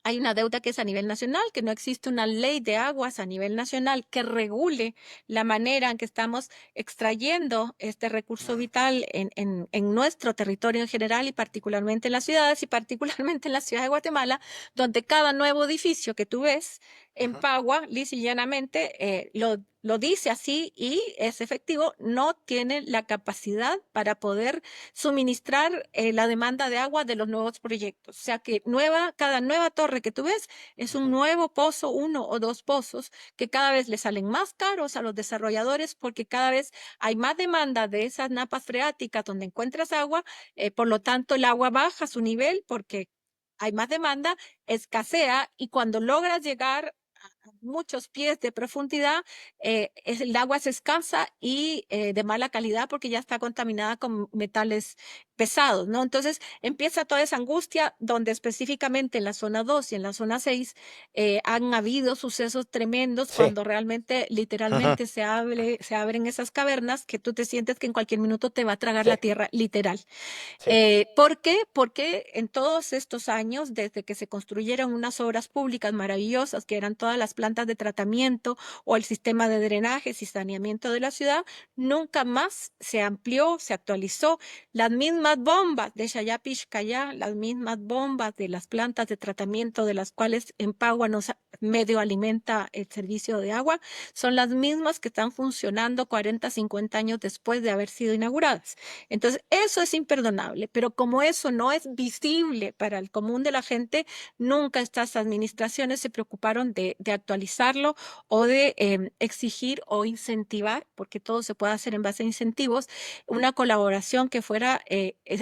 hay una deuda que es a nivel nacional, que no existe una ley de aguas a nivel nacional que regule la manera en que estamos extrayendo este recurso vital en nuestro territorio en general y particularmente en las ciudades y particularmente en la ciudad de Guatemala, donde cada nuevo edificio que tú ves en Ujú. Pagua, lisa y llanamente, lo dice así y es efectivo, no tiene la capacidad para poder suministrar la demanda de agua de los nuevos proyectos. O sea que cada nueva torre que tú ves es un Ujú. nuevo pozo, 1 o 2 pozos, que cada vez le salen más caros a los desarrolladores porque cada vez hay más demanda de esas napas freáticas donde encuentras agua, por lo tanto el agua baja su nivel porque hay más demanda, escasea y cuando logras llegar a muchos pies de profundidad, el agua es escasa y de mala calidad porque ya está contaminada con metales pesados, ¿no? Entonces empieza toda esa angustia donde específicamente en la zona 2 y en la zona 6 han habido sucesos tremendos Sí. cuando realmente, Ajá. literalmente se abren esas cavernas que tú te sientes que en cualquier minuto te va a tragar Sí. la tierra, literal. Sí. ¿Por qué? Porque en todos estos años, desde que se construyeron unas obras públicas maravillosas, que eran todas las plantas de tratamiento o el sistema de drenajes y saneamiento de la ciudad, nunca más se amplió, se actualizó. Las mismas bombas de Chayapishkaya, las mismas bombas de las plantas de tratamiento de las cuales en Pagua nos medio alimenta el servicio de agua, son las mismas que están funcionando 40, 50 años después de haber sido inauguradas. Entonces, eso es imperdonable, pero como eso no es visible para el común de la gente, nunca estas administraciones se preocuparon de actualizar fiscalizarlo o de exigir o incentivar, porque todo se puede hacer en base a incentivos, una colaboración que fuera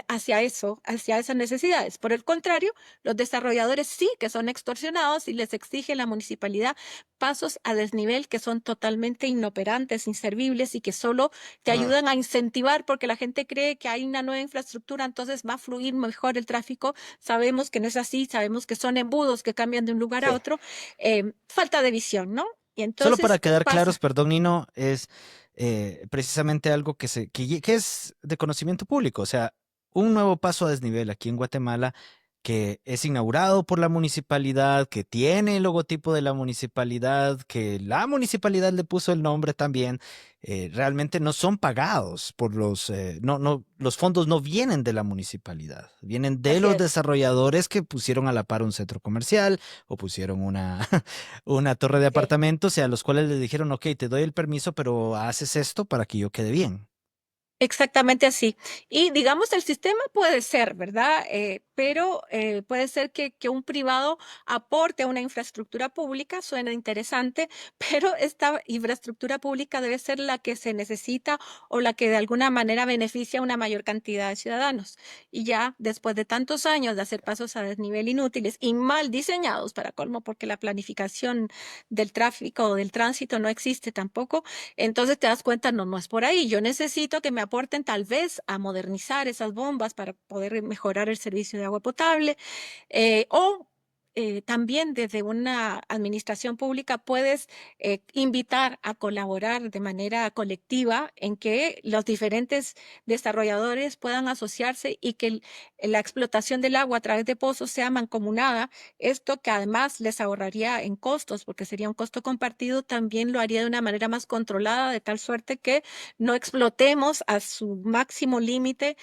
hacia eso, hacia esas necesidades. Por el contrario, los desarrolladores sí que son extorsionados y les exige la municipalidad pasos a desnivel que son totalmente inoperantes, inservibles y que solo te Ah, ayudan a incentivar porque la gente cree que hay una nueva infraestructura, entonces va a fluir mejor el tráfico. Sabemos que no es así, sabemos que son embudos que cambian de un lugar a sí. otro. Falta de visión, ¿no? Y Solo para entonces quedar claros, pasa. perdón, Nino, es precisamente algo que es de conocimiento público. O sea, un nuevo paso a desnivel aquí en Guatemala que es inaugurado por la municipalidad, que tiene el logotipo de la municipalidad, que la municipalidad le puso el nombre también, realmente no son pagados por los fondos no vienen de la municipalidad, vienen de Así los es. desarrolladores que pusieron a la par un centro comercial o pusieron una torre de Sí. apartamentos y a los cuales les dijeron, ok, te doy el permiso, pero haces esto para que yo quede bien. Exactamente así. Y digamos, el sistema puede ser, ¿verdad? Pero puede ser que un privado aporte a una infraestructura pública, suena interesante, pero esta infraestructura pública debe ser la que se necesita o la que de alguna manera beneficia a una mayor cantidad de ciudadanos. Y ya después de tantos años de hacer pasos a desnivel inútiles y mal diseñados, para colmo, porque la planificación del tráfico o del tránsito no existe tampoco, entonces te das cuenta, no, no es por ahí. Yo necesito que me aporten tal vez a modernizar esas bombas para poder mejorar el servicio de agua potable o también desde una administración pública puedes invitar a colaborar de manera colectiva en que los diferentes desarrolladores puedan asociarse y que la explotación del agua a través de pozos sea mancomunada. Esto que además les ahorraría en costos, porque sería un costo compartido, también lo haría de una manera más controlada, de tal suerte que no explotemos a su máximo límite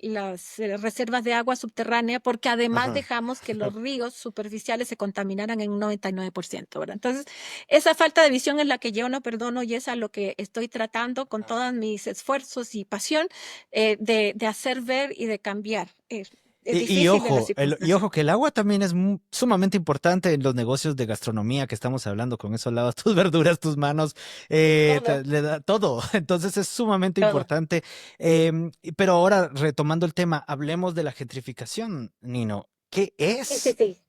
las reservas de agua subterránea, porque además Ajá. dejamos que los ríos superficiales se contaminaran en un 99%, ¿verdad? Entonces, esa falta de visión es la que yo no perdono y es a lo que estoy tratando con todos mis esfuerzos y pasión de hacer ver y de cambiar. Es Y difícil en las ojo, y circunstancias. ojo que el agua también es sumamente importante en los negocios de gastronomía que estamos hablando. Con eso lavas tus verduras, tus manos, Todo, le da todo. Entonces es sumamente todo. importante. Pero ahora, retomando el tema, hablemos de la gentrificación, Nino. ¿Qué Sí, sí, es? sí.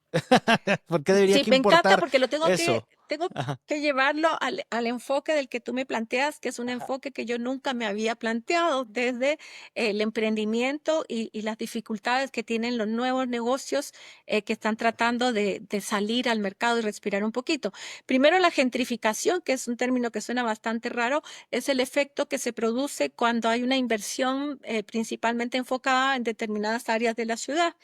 ¿Por qué debería Sí, que me encanta importar porque eso? tengo Ajá, que llevarlo al enfoque del que tú me planteas, que es un ajá, enfoque que yo nunca me había planteado desde el emprendimiento y las dificultades que tienen los nuevos negocios que están tratando de salir al mercado y respirar un poquito. Primero, la gentrificación, que es un término que suena bastante raro, es el efecto que se produce cuando hay una inversión principalmente enfocada en determinadas áreas de la ciudad.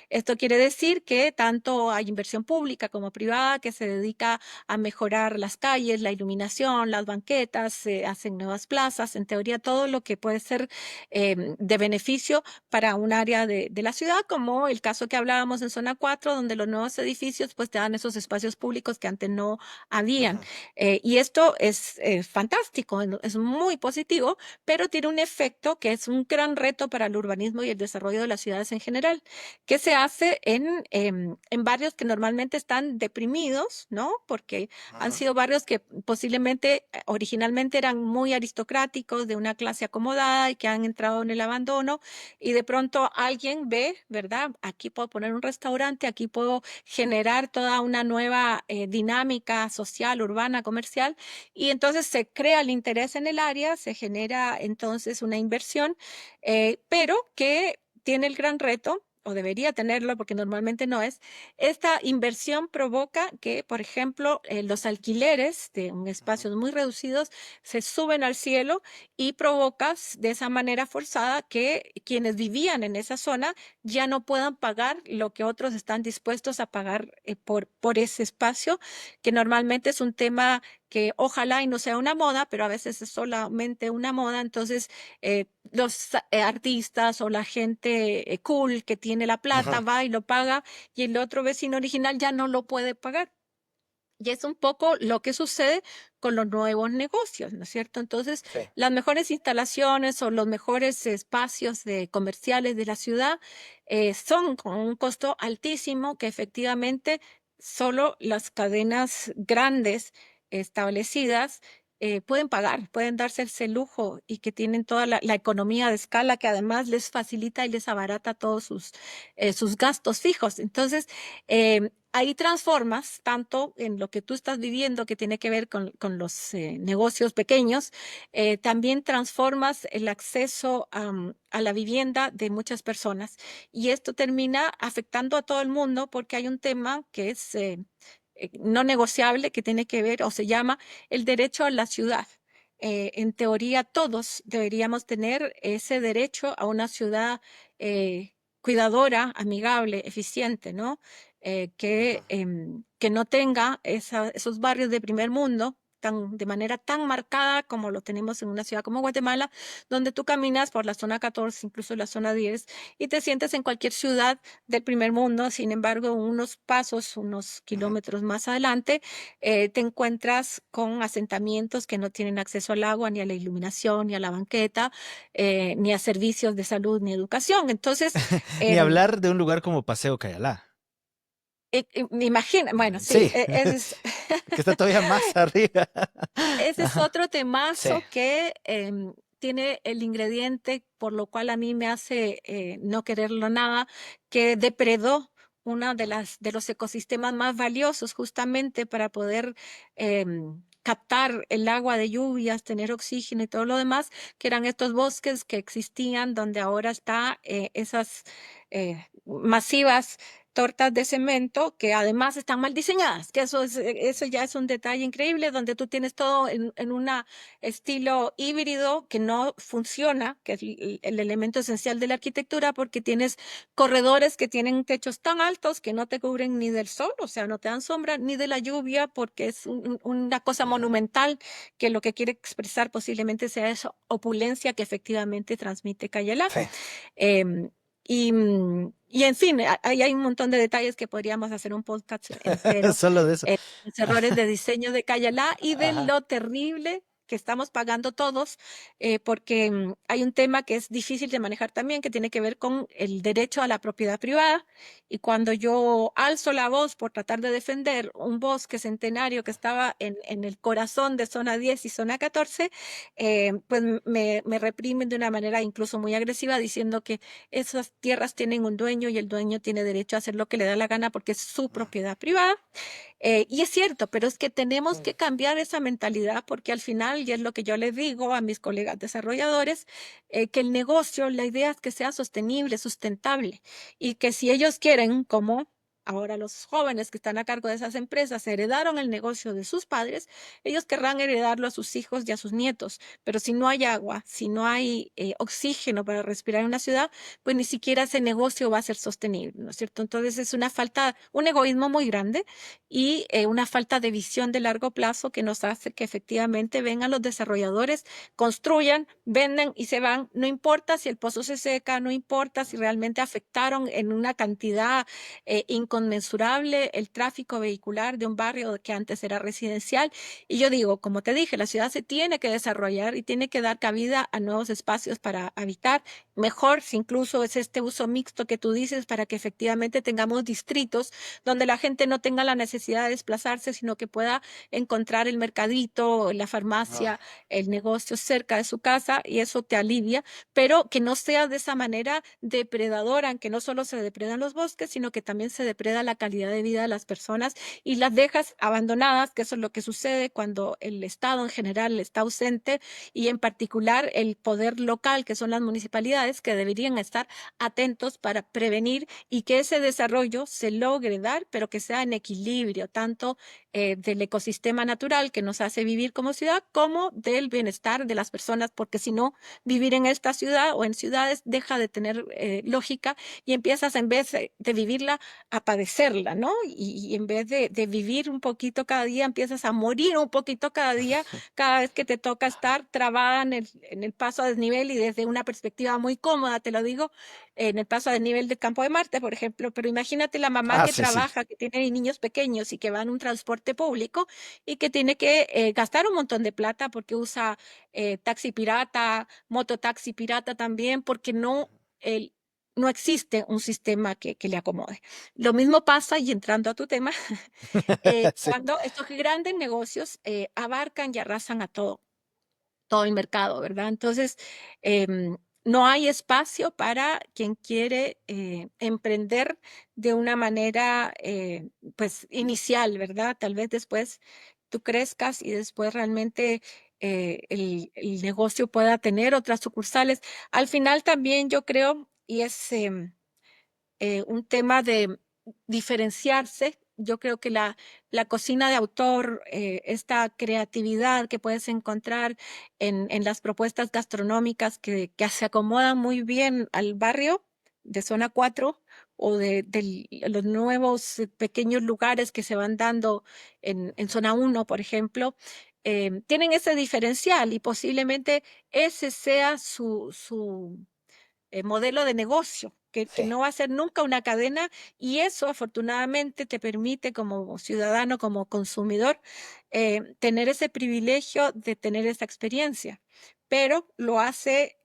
Esto quiere decir que tanto hay inversión pública como privada que se dedica a mejorar las calles, la iluminación, las banquetas, se hacen nuevas plazas, en teoría todo lo que puede ser de beneficio para un área de la ciudad, como el caso que hablábamos en zona 4, donde los nuevos edificios pues te dan esos espacios públicos que antes no habían. ajá, Y esto es fantástico, es muy positivo, pero tiene un efecto que es un gran reto para el urbanismo y el desarrollo de las ciudades en general que se hace en barrios que normalmente están deprimidos, ¿no? Porque han ajá, sido barrios que posiblemente originalmente eran muy aristocráticos, de una clase acomodada y que han entrado en el abandono y de pronto alguien ve, ¿verdad? Aquí puedo poner un restaurante, aquí puedo generar toda una nueva dinámica social, urbana, comercial y entonces se crea el interés en el área, se genera entonces una inversión, pero que tiene el gran reto o debería tenerlo porque normalmente no es, esta inversión provoca que, por ejemplo, los alquileres de un ajá, espacios muy reducidos se suben al cielo y provocas de esa manera forzada que quienes vivían en esa zona ya no puedan pagar lo que otros están dispuestos a pagar por ese espacio, que normalmente es un tema que ojalá y no sea una moda, pero a veces es solamente una moda, entonces los artistas o la gente cool que tiene la plata ajá. va y lo paga y el otro vecino original ya no lo puede pagar. Y es un poco lo que sucede con los nuevos negocios, ¿no es cierto? Entonces, Sí. las mejores instalaciones o los mejores espacios comerciales de la ciudad son con un costo altísimo que efectivamente solo las cadenas grandes establecidas pueden pagar, pueden darse ese lujo y que tienen toda la economía de escala que además les facilita y les abarata todos sus gastos fijos. Entonces, ahí transformas tanto en lo que tú estás viviendo, que tiene que ver con los negocios pequeños, también transformas el acceso a la vivienda de muchas personas. Y esto termina afectando a todo el mundo porque hay un tema que es no negociable, que tiene que ver o se llama el derecho a la ciudad. En teoría, todos deberíamos tener ese derecho a una ciudad cuidadora, amigable, eficiente, ¿no? Que no tenga esos barrios de primer mundo de manera tan marcada como lo tenemos en una ciudad como Guatemala, donde tú caminas por la zona 14, incluso la zona 10, y te sientes en cualquier ciudad del primer mundo. Sin embargo, unos pasos, unos Ujú. kilómetros más adelante, te encuentras con asentamientos que no tienen acceso al agua, ni a la iluminación, ni a la banqueta, ni a servicios de salud, ni educación. Entonces, Ni em, hablar de un lugar como Paseo Cayalá. imagina, bueno, sí, Sí, ese es, que está todavía más arriba. ese es Ajá. otro Sí. temazo que tiene el ingrediente por lo cual a mí me hace no quererlo nada, que depredó una de los ecosistemas más valiosos justamente para poder captar el agua de lluvias, tener oxígeno y todo lo demás, que eran estos bosques que existían donde ahora está esas masivas tortas de cemento que además están mal diseñadas, que eso ya es un detalle increíble, donde tú tienes todo en un estilo híbrido que no funciona, que es el elemento esencial de la arquitectura, porque tienes corredores que tienen techos tan altos que no te cubren ni del sol, o sea, no te dan sombra, ni de la lluvia, porque es una cosa monumental que lo que quiere expresar posiblemente sea esa opulencia que efectivamente transmite Cayalá. Sí. Em, y en fin, ahí hay un montón de detalles que podríamos hacer un podcast entero. Solo de eso. Los errores de diseño de Cayalá y de Ajá. lo terrible que estamos pagando todos, porque hay un tema que es difícil de manejar también, que tiene que ver con el derecho a la propiedad privada. Y cuando yo alzo la voz por tratar de defender un bosque centenario que estaba en el corazón de zona 10 y zona 14, pues me reprimen de una manera incluso muy agresiva diciendo que esas tierras tienen un dueño y el dueño tiene derecho a hacer lo que le da la gana porque es su propiedad privada. Y es cierto, pero es que tenemos que cambiar esa mentalidad porque al final, y es lo que yo les digo a mis colegas desarrolladores, que el negocio, la idea es que sea sostenible, sustentable, y que si ellos quieren, como ahora los jóvenes que están a cargo de esas empresas heredaron el negocio de sus padres, ellos querrán heredarlo a sus hijos y a sus nietos. Pero si no hay agua, si no hay oxígeno para respirar en una ciudad, pues ni siquiera ese negocio va a ser sostenible, ¿no es cierto? Entonces es una falta, un egoísmo muy grande y una falta de visión de largo plazo que nos hace que efectivamente vengan los desarrolladores, construyan, venden y se van. No importa si el pozo se seca, no importa si realmente afectaron en una cantidad inconmensurable el tráfico vehicular de un barrio que antes era residencial. Y yo digo, como te dije, la ciudad se tiene que desarrollar y tiene que dar cabida a nuevos espacios para habitar. Mejor si incluso es este uso mixto que tú dices para que efectivamente tengamos distritos donde la gente no tenga la necesidad de desplazarse, sino que pueda encontrar el mercadito, la farmacia, Ah. el negocio cerca de su casa y eso te alivia, pero que no sea de esa manera depredadora, en que no solo se depredan los bosques, sino que también se depreda la calidad de vida de las personas y las dejas abandonadas, que eso es lo que sucede cuando el Estado en general está ausente y en particular el poder local, que son las municipalidades, que deberían estar atentos para prevenir y que ese desarrollo se logre dar, pero que sea en equilibrio, tanto del ecosistema natural que nos hace vivir como ciudad, como del bienestar de las personas, porque si no, vivir en esta ciudad o en ciudades deja de tener lógica y empiezas en vez de vivirla a padecerla, ¿no? Y en vez de vivir un poquito cada día, empiezas a morir un poquito cada día, cada vez que te toca estar trabada en el paso a desnivel y desde una perspectiva muy cómoda, te lo digo, en el paso a desnivel del campo de Marte, por ejemplo, pero imagínate la mamá Ah, que sí, sí. trabaja, que tiene niños pequeños y que va en un transporte público y que tiene que gastar un montón de plata porque usa taxi pirata, mototaxi pirata también, porque no, no existe un sistema que le acomode. Lo mismo pasa, y entrando a tu tema, Sí, cuando estos grandes negocios abarcan y arrasan a todo el mercado, ¿verdad? Entonces, no hay espacio para quien quiere emprender de una manera, pues, inicial, ¿verdad? Tal vez después tú crezcas y después realmente el negocio pueda tener otras sucursales. Al final también yo creo, y es un tema de diferenciarse. Yo creo que la cocina de autor, esta creatividad que puedes encontrar en las propuestas gastronómicas que se acomodan muy bien al barrio de zona 4 o de los nuevos pequeños lugares que se van dando en zona 1, por ejemplo, tienen ese diferencial y posiblemente ese sea su modelo de negocio, que sí, no va a ser nunca una cadena, y eso afortunadamente te permite como ciudadano, como consumidor, tener ese privilegio de tener esa experiencia, pero lo hace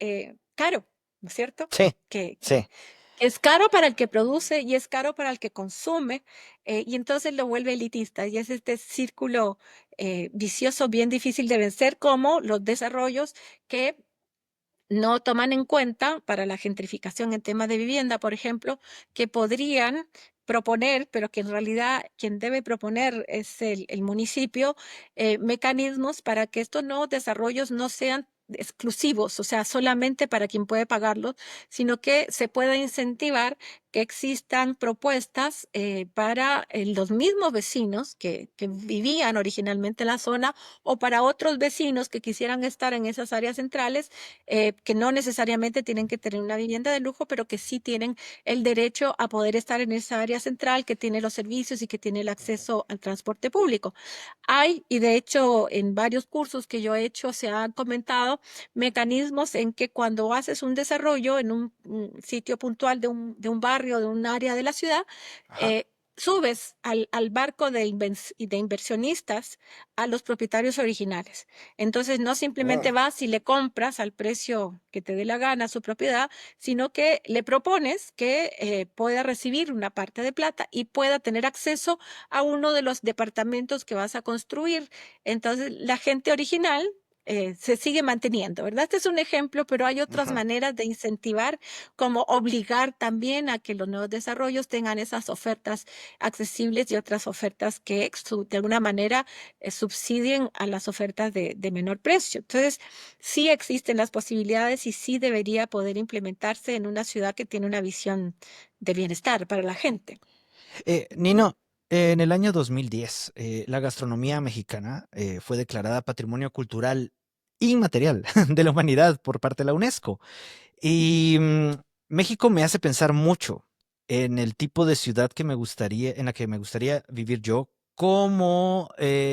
caro, ¿no es cierto? sí, Que sí. es caro para el que produce y es caro para el que consume, y entonces lo vuelve elitista, y es este círculo vicioso bien difícil de vencer, como los desarrollos que no toman en cuenta para la gentrificación en temas de vivienda, por ejemplo, que podrían proponer, pero que en realidad quien debe proponer es el municipio, mecanismos para que estos nuevos desarrollos no sean exclusivos, o sea, solamente para quien puede pagarlos, sino que se pueda incentivar que existan propuestas para los mismos vecinos que vivían originalmente en la zona, o para otros vecinos que quisieran estar en esas áreas centrales, que no necesariamente tienen que tener una vivienda de lujo, pero que sí tienen el derecho a poder estar en esa área central, que tiene los servicios y que tiene el acceso al transporte público. Hay, y de hecho en varios cursos que yo he hecho se han comentado mecanismos en que cuando haces un desarrollo en un sitio puntual de un barrio, de un área de la ciudad, Ajá. eh, subes al barco de inversionistas a los propietarios originales. Entonces, no simplemente Mm, vas y le compras al precio que te dé la gana su propiedad, sino que le propones que pueda recibir una parte de plata y pueda tener acceso a uno de los departamentos que vas a construir. Entonces, la gente original se sigue manteniendo, ¿verdad? Este es un ejemplo, pero hay otras ujú. maneras de incentivar, como obligar también a que los nuevos desarrollos tengan esas ofertas accesibles y otras ofertas que de alguna manera subsidien a las ofertas de menor precio. Entonces, sí existen las posibilidades y sí debería poder implementarse en una ciudad que tiene una visión de bienestar para la gente. Nino, en el año 2010, la gastronomía mexicana fue declarada Patrimonio Cultural Inmaterial de la Humanidad por parte de la UNESCO. Y México me hace pensar mucho en el tipo de ciudad que me gustaría, en la que me gustaría vivir yo, como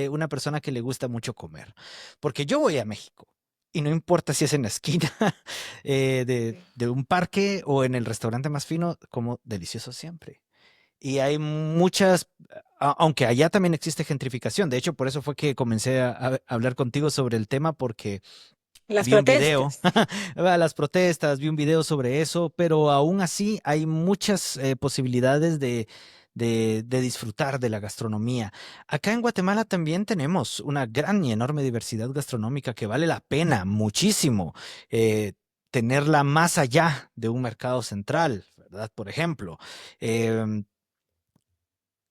una persona que le gusta mucho comer. Porque yo voy a México y no importa si es en la esquina de un parque o en el restaurante más fino, como delicioso siempre. Y hay muchas, aunque allá también existe gentrificación. De hecho, por eso fue que comencé a hablar contigo sobre el tema, porque Las vi un video, protestas. a las protestas, vi un video sobre eso, pero aún así hay muchas posibilidades de disfrutar de la gastronomía. Acá en Guatemala también tenemos una gran y enorme diversidad gastronómica que vale la pena muchísimo eh, tenerla más allá de un mercado central, ¿verdad? Por ejemplo, em,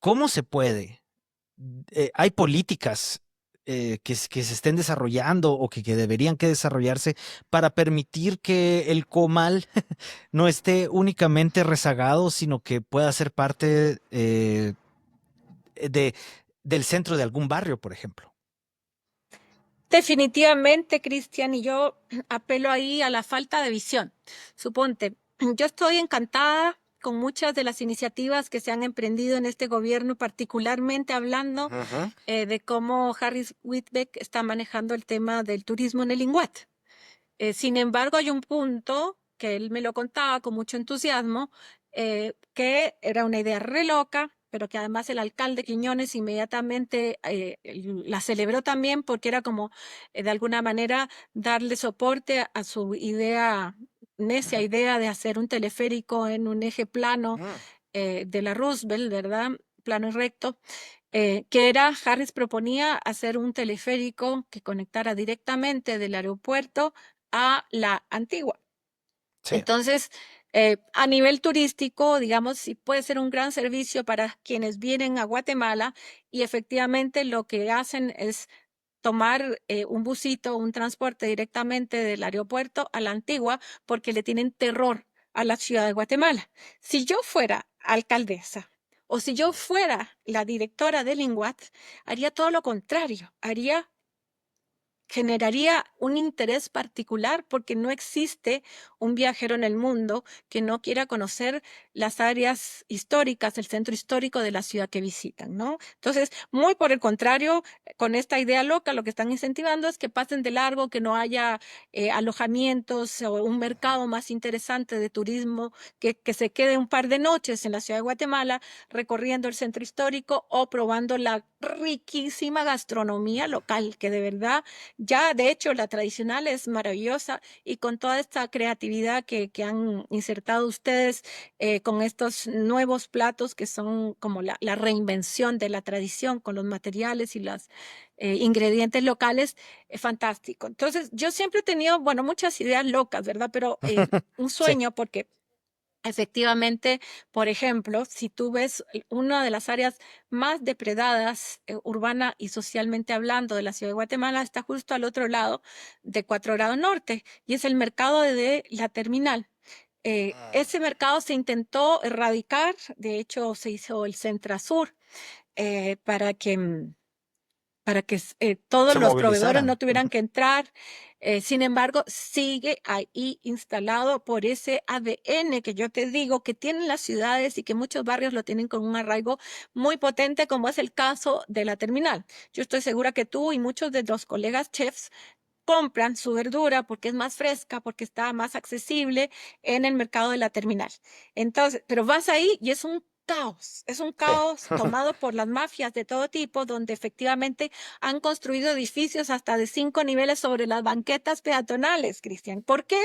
¿cómo se puede? ¿Hay políticas que se estén desarrollando o que deberían que desarrollarse para permitir que el comal no esté únicamente rezagado, sino que pueda ser parte de, del centro de algún barrio, por ejemplo? Definitivamente, Cristian, y yo apelo ahí a la falta de visión. Suponte, yo estoy encantada con muchas de las iniciativas que se han emprendido en este gobierno, particularmente hablando Ujú. de cómo Harris Whitbeck está manejando el tema del turismo en el Inguat. Sin embargo, hay un punto que él me lo contaba con mucho entusiasmo, que era una idea re loca, pero que además el alcalde Quiñones inmediatamente la celebró también, porque era como de alguna manera darle soporte a su idea necia Ujú. idea de hacer un teleférico en un eje plano Mm. de la Roosevelt, ¿verdad? Plano y recto, que era, Harris proponía hacer un teleférico que conectara directamente del aeropuerto a la Antigua. Sí. Entonces, a nivel turístico, digamos, sí puede ser un gran servicio para quienes vienen a Guatemala y efectivamente lo que hacen es tomar un busito, un transporte directamente del aeropuerto a la Antigua porque le tienen terror a la ciudad de Guatemala. Si yo fuera alcaldesa o si yo fuera la directora del INGUAT, haría todo lo contrario, haría generaría un interés particular porque no existe un viajero en el mundo que no quiera conocer las áreas históricas, el centro histórico de la ciudad que visitan, ¿no? Entonces, muy por el contrario, con esta idea loca, lo que están incentivando es que pasen de largo, que no haya alojamientos o un mercado más interesante de turismo, que se quede un par de noches en la ciudad de Guatemala recorriendo el centro histórico o probando la riquísima gastronomía local, que de verdad ya, de hecho, la tradicional es maravillosa y con toda esta creatividad que han insertado ustedes con estos nuevos platos que son como la reinvención de la tradición con los materiales y los ingredientes locales, es fantástico. Entonces, yo siempre he tenido, bueno, muchas ideas locas, ¿verdad? Pero un Sí. sueño porque efectivamente, por ejemplo, si tú ves una de las áreas más depredadas, urbana y socialmente hablando de la ciudad de Guatemala, está justo al otro lado de 4 grados norte y es el mercado de la terminal. Mm. Ese mercado se intentó erradicar, de hecho se hizo el Centrasur para que todos Se los proveedores no movilizaran. tuvieran Ujú. que entrar. Sin embargo, sigue ahí instalado por ese ADN que yo te digo que tienen las ciudades y que muchos barrios lo tienen con un arraigo muy potente, como es el caso de la terminal. Yo estoy segura que tú y muchos de los colegas chefs compran su verdura porque es más fresca, porque está más accesible en el mercado de la terminal. Entonces, pero vas ahí y es un Sí. caos tomado por las mafias de todo tipo, donde efectivamente han construido edificios hasta de 5 niveles sobre las banquetas peatonales, Cristian. ¿Por qué?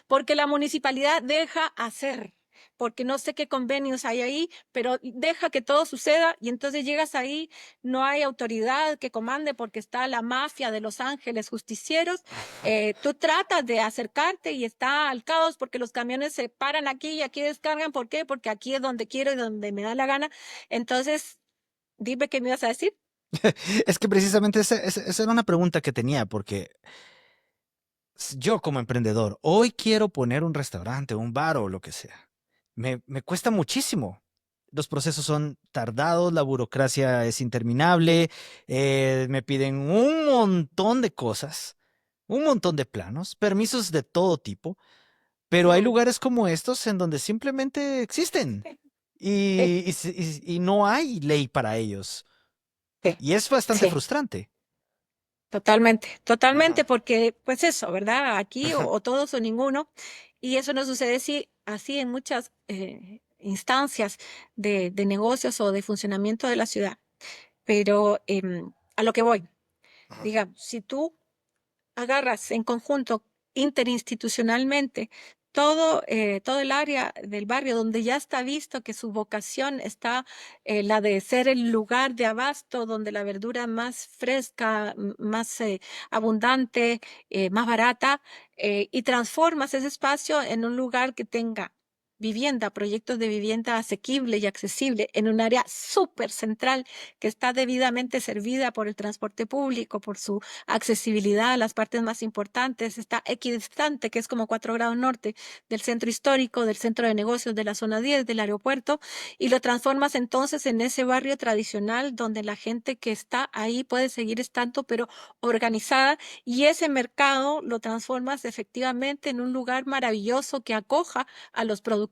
Porque la municipalidad deja hacer. Porque no sé qué convenios hay ahí, pero deja que todo suceda y entonces llegas ahí, no hay autoridad que comande porque está la mafia de Los Ángeles justicieros. Tú tratas de acercarte y está al caos porque los camiones se paran aquí y aquí descargan. ¿Por qué? Porque aquí es donde quiero y donde me da la gana. Entonces, dime qué me ibas a decir. Es que precisamente esa era una pregunta que tenía, porque yo como emprendedor, hoy quiero poner un restaurante, un bar o lo que sea. Me cuesta muchísimo. Los procesos son tardados, la burocracia es interminable, me piden un montón de cosas, un montón de planos, permisos de todo tipo, pero hay Mm, lugares como estos en donde simplemente existen sí, y no hay ley para ellos. sí, Y es bastante sí. frustrante. Totalmente, Ujú. totalmente, porque pues eso, ¿verdad? Aquí o todos o ninguno, y eso no sucede así en muchas instancias de negocios o de funcionamiento de la ciudad. Pero a lo que voy, digamos, si tú agarras en conjunto interinstitucionalmente todo el área del barrio donde ya está visto que su vocación está la de ser el lugar de abasto donde la verdura más fresca, más abundante, más barata, y transformas ese espacio en un lugar que tenga vivienda, proyectos de vivienda asequible y accesible en un área súper central que está debidamente servida por el transporte público, por su accesibilidad a las partes más importantes, está equidistante, que es como 4 grados norte del centro histórico, del centro de negocios de la zona 10 del aeropuerto, y lo transformas entonces en ese barrio tradicional donde la gente que está ahí puede seguir estando, pero organizada, y ese mercado lo transformas efectivamente en un lugar maravilloso que acoja a los productores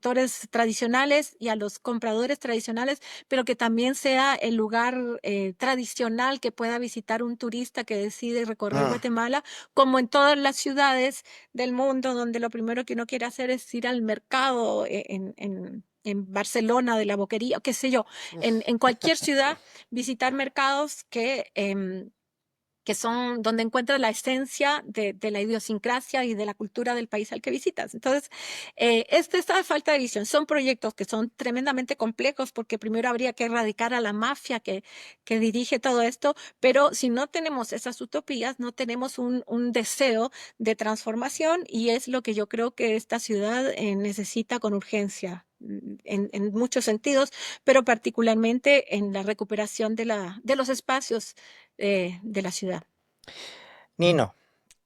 tradicionales y a los compradores tradicionales, pero que también sea el lugar tradicional que pueda visitar un turista que decide recorrer Mm. Guatemala, como en todas las ciudades del mundo, donde lo primero que uno quiere hacer es ir al mercado en Barcelona de la Boquería, qué sé yo, en cualquier ciudad, visitar mercados que son donde encuentras la esencia de la idiosincrasia y de la cultura del país al que visitas. Entonces, esta falta de visión son proyectos que son tremendamente complejos porque primero habría que erradicar a la mafia que dirige todo esto, pero si no tenemos esas utopías, no tenemos un deseo de transformación y es lo que yo creo que esta ciudad necesita con urgencia. En muchos sentidos, pero particularmente en la recuperación de los espacios de la ciudad. Nino,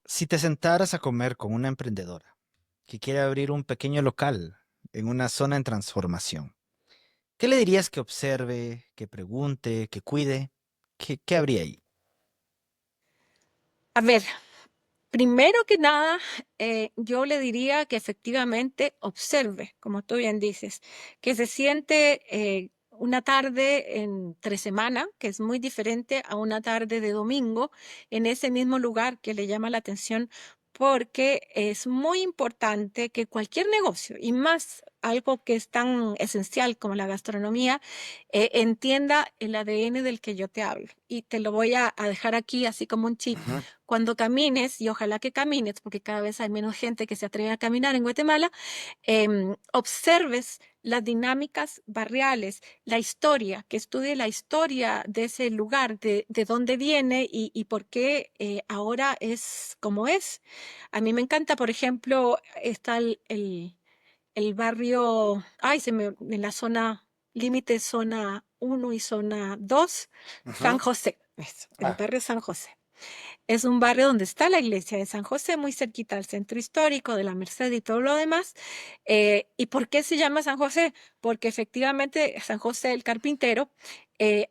si te sentaras a comer con una emprendedora que quiere abrir un pequeño local en una zona en transformación, ¿qué le dirías que observe, que pregunte, que cuide? ¿Qué habría ahí? A ver, primero que nada, yo le diría que efectivamente observe, como tú bien dices, que se siente una tarde entre semana, que es muy diferente a una tarde de domingo, en ese mismo lugar que le llama la atención, porque es muy importante que cualquier negocio, y más algo que es tan esencial como la gastronomía, entienda el ADN del que yo te hablo. Y te lo voy a dejar aquí así como un chip Ujú. cuando camines, y ojalá que camines, porque cada vez hay menos gente que se atreve a caminar en Guatemala, observes las dinámicas barriales, la historia, que estudie la historia de ese lugar, de dónde viene y por qué ahora es como es. A mí me encanta, por ejemplo, está el barrio, ay, en la zona límite, zona 1 y zona 2, San Ujú. José, eso, el Ah, barrio San José. Es un barrio donde está la iglesia de San José, muy cerquita al centro histórico de la Merced y todo lo demás. ¿Y por qué se llama San José? Porque efectivamente San José el carpintero,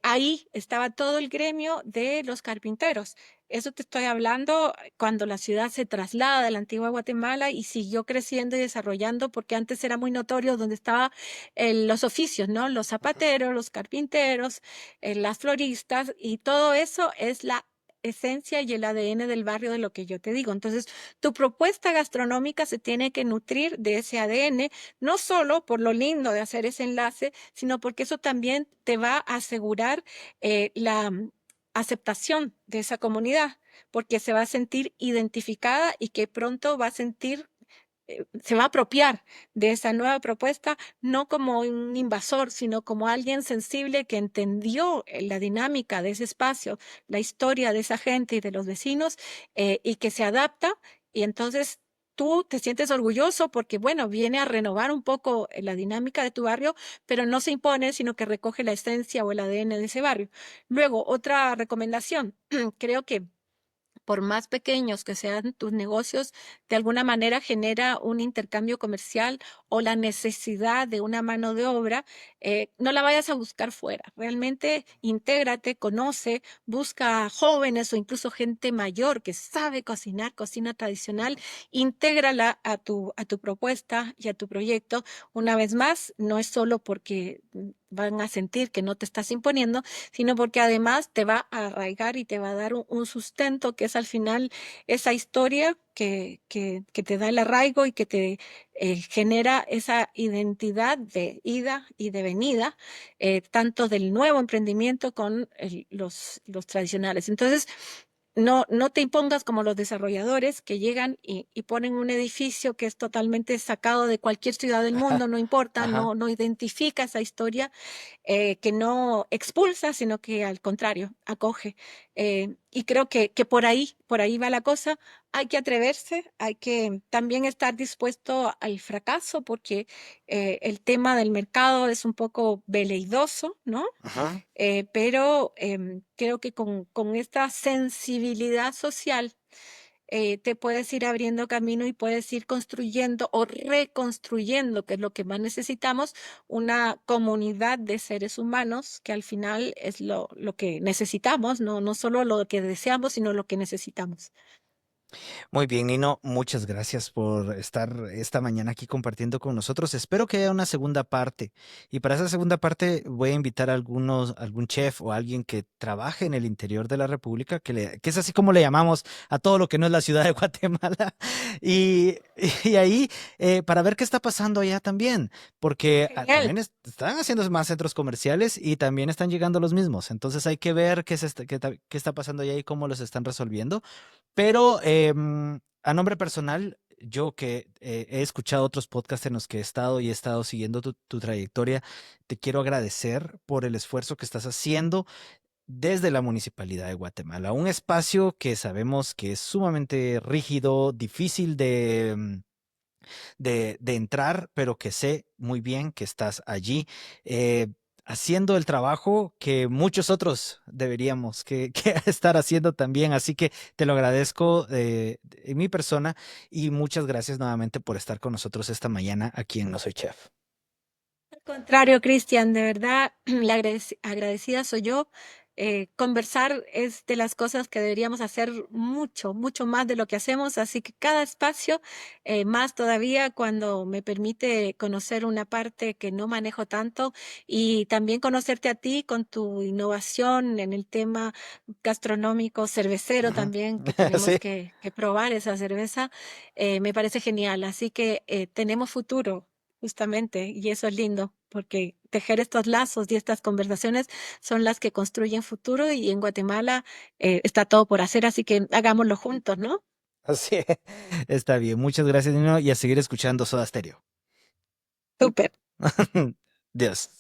ahí estaba todo el gremio de los carpinteros. Eso te estoy hablando cuando la ciudad se traslada de la antigua Guatemala y siguió creciendo y desarrollando, porque antes era muy notorio donde estaban los oficios, ¿no? Los zapateros, los carpinteros, las floristas, y todo eso es la esencia y el ADN del barrio de lo que yo te digo. Entonces, tu propuesta gastronómica se tiene que nutrir de ese ADN, no solo por lo lindo de hacer ese enlace, sino porque eso también te va a asegurar la aceptación de esa comunidad, porque se va a sentir identificada y que pronto va a sentir se va a apropiar de esa nueva propuesta, no como un invasor, sino como alguien sensible que entendió la dinámica de ese espacio, la historia de esa gente y de los vecinos, y que se adapta. Y entonces tú te sientes orgulloso porque, bueno, viene a renovar un poco la dinámica de tu barrio, pero no se impone, sino que recoge la esencia o el ADN de ese barrio. Luego, otra recomendación, creo que por más pequeños que sean tus negocios, de alguna manera genera un intercambio comercial o la necesidad de una mano de obra, no la vayas a buscar fuera. Realmente intégrate, conoce, busca jóvenes o incluso gente mayor que sabe cocinar, cocina tradicional, intégrala a tu propuesta y a tu proyecto. Una vez más, no es solo porque van a sentir que no te estás imponiendo, sino porque además te va a arraigar y te va a dar un sustento que es al final esa historia que te da el arraigo y que te genera esa identidad de ida y de venida, tanto del nuevo emprendimiento con los tradicionales. Entonces, no te impongas como los desarrolladores que llegan y ponen un edificio que es totalmente sacado de cualquier ciudad del mundo, no importa, ajá. no identifica esa historia, que no expulsa, sino que al contrario, acoge. Y creo que por ahí va la cosa. Hay que atreverse, hay que también estar dispuesto al fracaso, porque el tema del mercado es un poco veleidoso, ¿no? Ajá. Pero creo que con esta sensibilidad social, te puedes ir abriendo camino y puedes ir construyendo o reconstruyendo, que es lo que más necesitamos, una comunidad de seres humanos que al final es lo que necesitamos, no solo lo que deseamos, sino lo que necesitamos. Muy bien, Nino, muchas gracias por estar esta mañana aquí compartiendo con nosotros. Espero que haya una segunda parte. Y para esa segunda parte voy a invitar a algún chef o alguien que trabaje en el interior de la República, que es así como le llamamos a todo lo que no es la ciudad de Guatemala. Y, y ahí, para ver qué está pasando allá también, porque Genial. también están haciendo más centros comerciales y también están llegando los mismos. Entonces hay que ver qué está pasando allá y cómo los están resolviendo. Pero a nombre personal, yo que he escuchado otros podcasts en los que he estado y he estado siguiendo tu trayectoria, te quiero agradecer por el esfuerzo que estás haciendo desde la Municipalidad de Guatemala. Un espacio que sabemos que es sumamente rígido, difícil de entrar, pero que sé muy bien que estás allí. eh, Haciendo el trabajo que muchos otros deberíamos que estar haciendo también. Así que te lo agradezco en mi persona y muchas gracias nuevamente por estar con nosotros esta mañana aquí en No Soy Chef. Al contrario, Cristian, de verdad, agradecida soy yo. Conversar es de las cosas que deberíamos hacer mucho, mucho más de lo que hacemos, así que cada espacio, más todavía cuando me permite conocer una parte que no manejo tanto y también conocerte a ti con tu innovación en el tema gastronómico, cervecero Ujú. también, que tenemos Sí, que probar esa cerveza, me parece genial, así que tenemos futuro. Justamente, y eso es lindo, porque tejer estos lazos y estas conversaciones son las que construyen futuro y en Guatemala está todo por hacer, así que hagámoslo juntos, ¿no? así es. Está bien. Muchas gracias, Nino, y a seguir escuchando Soda Stereo. Súper. Dios.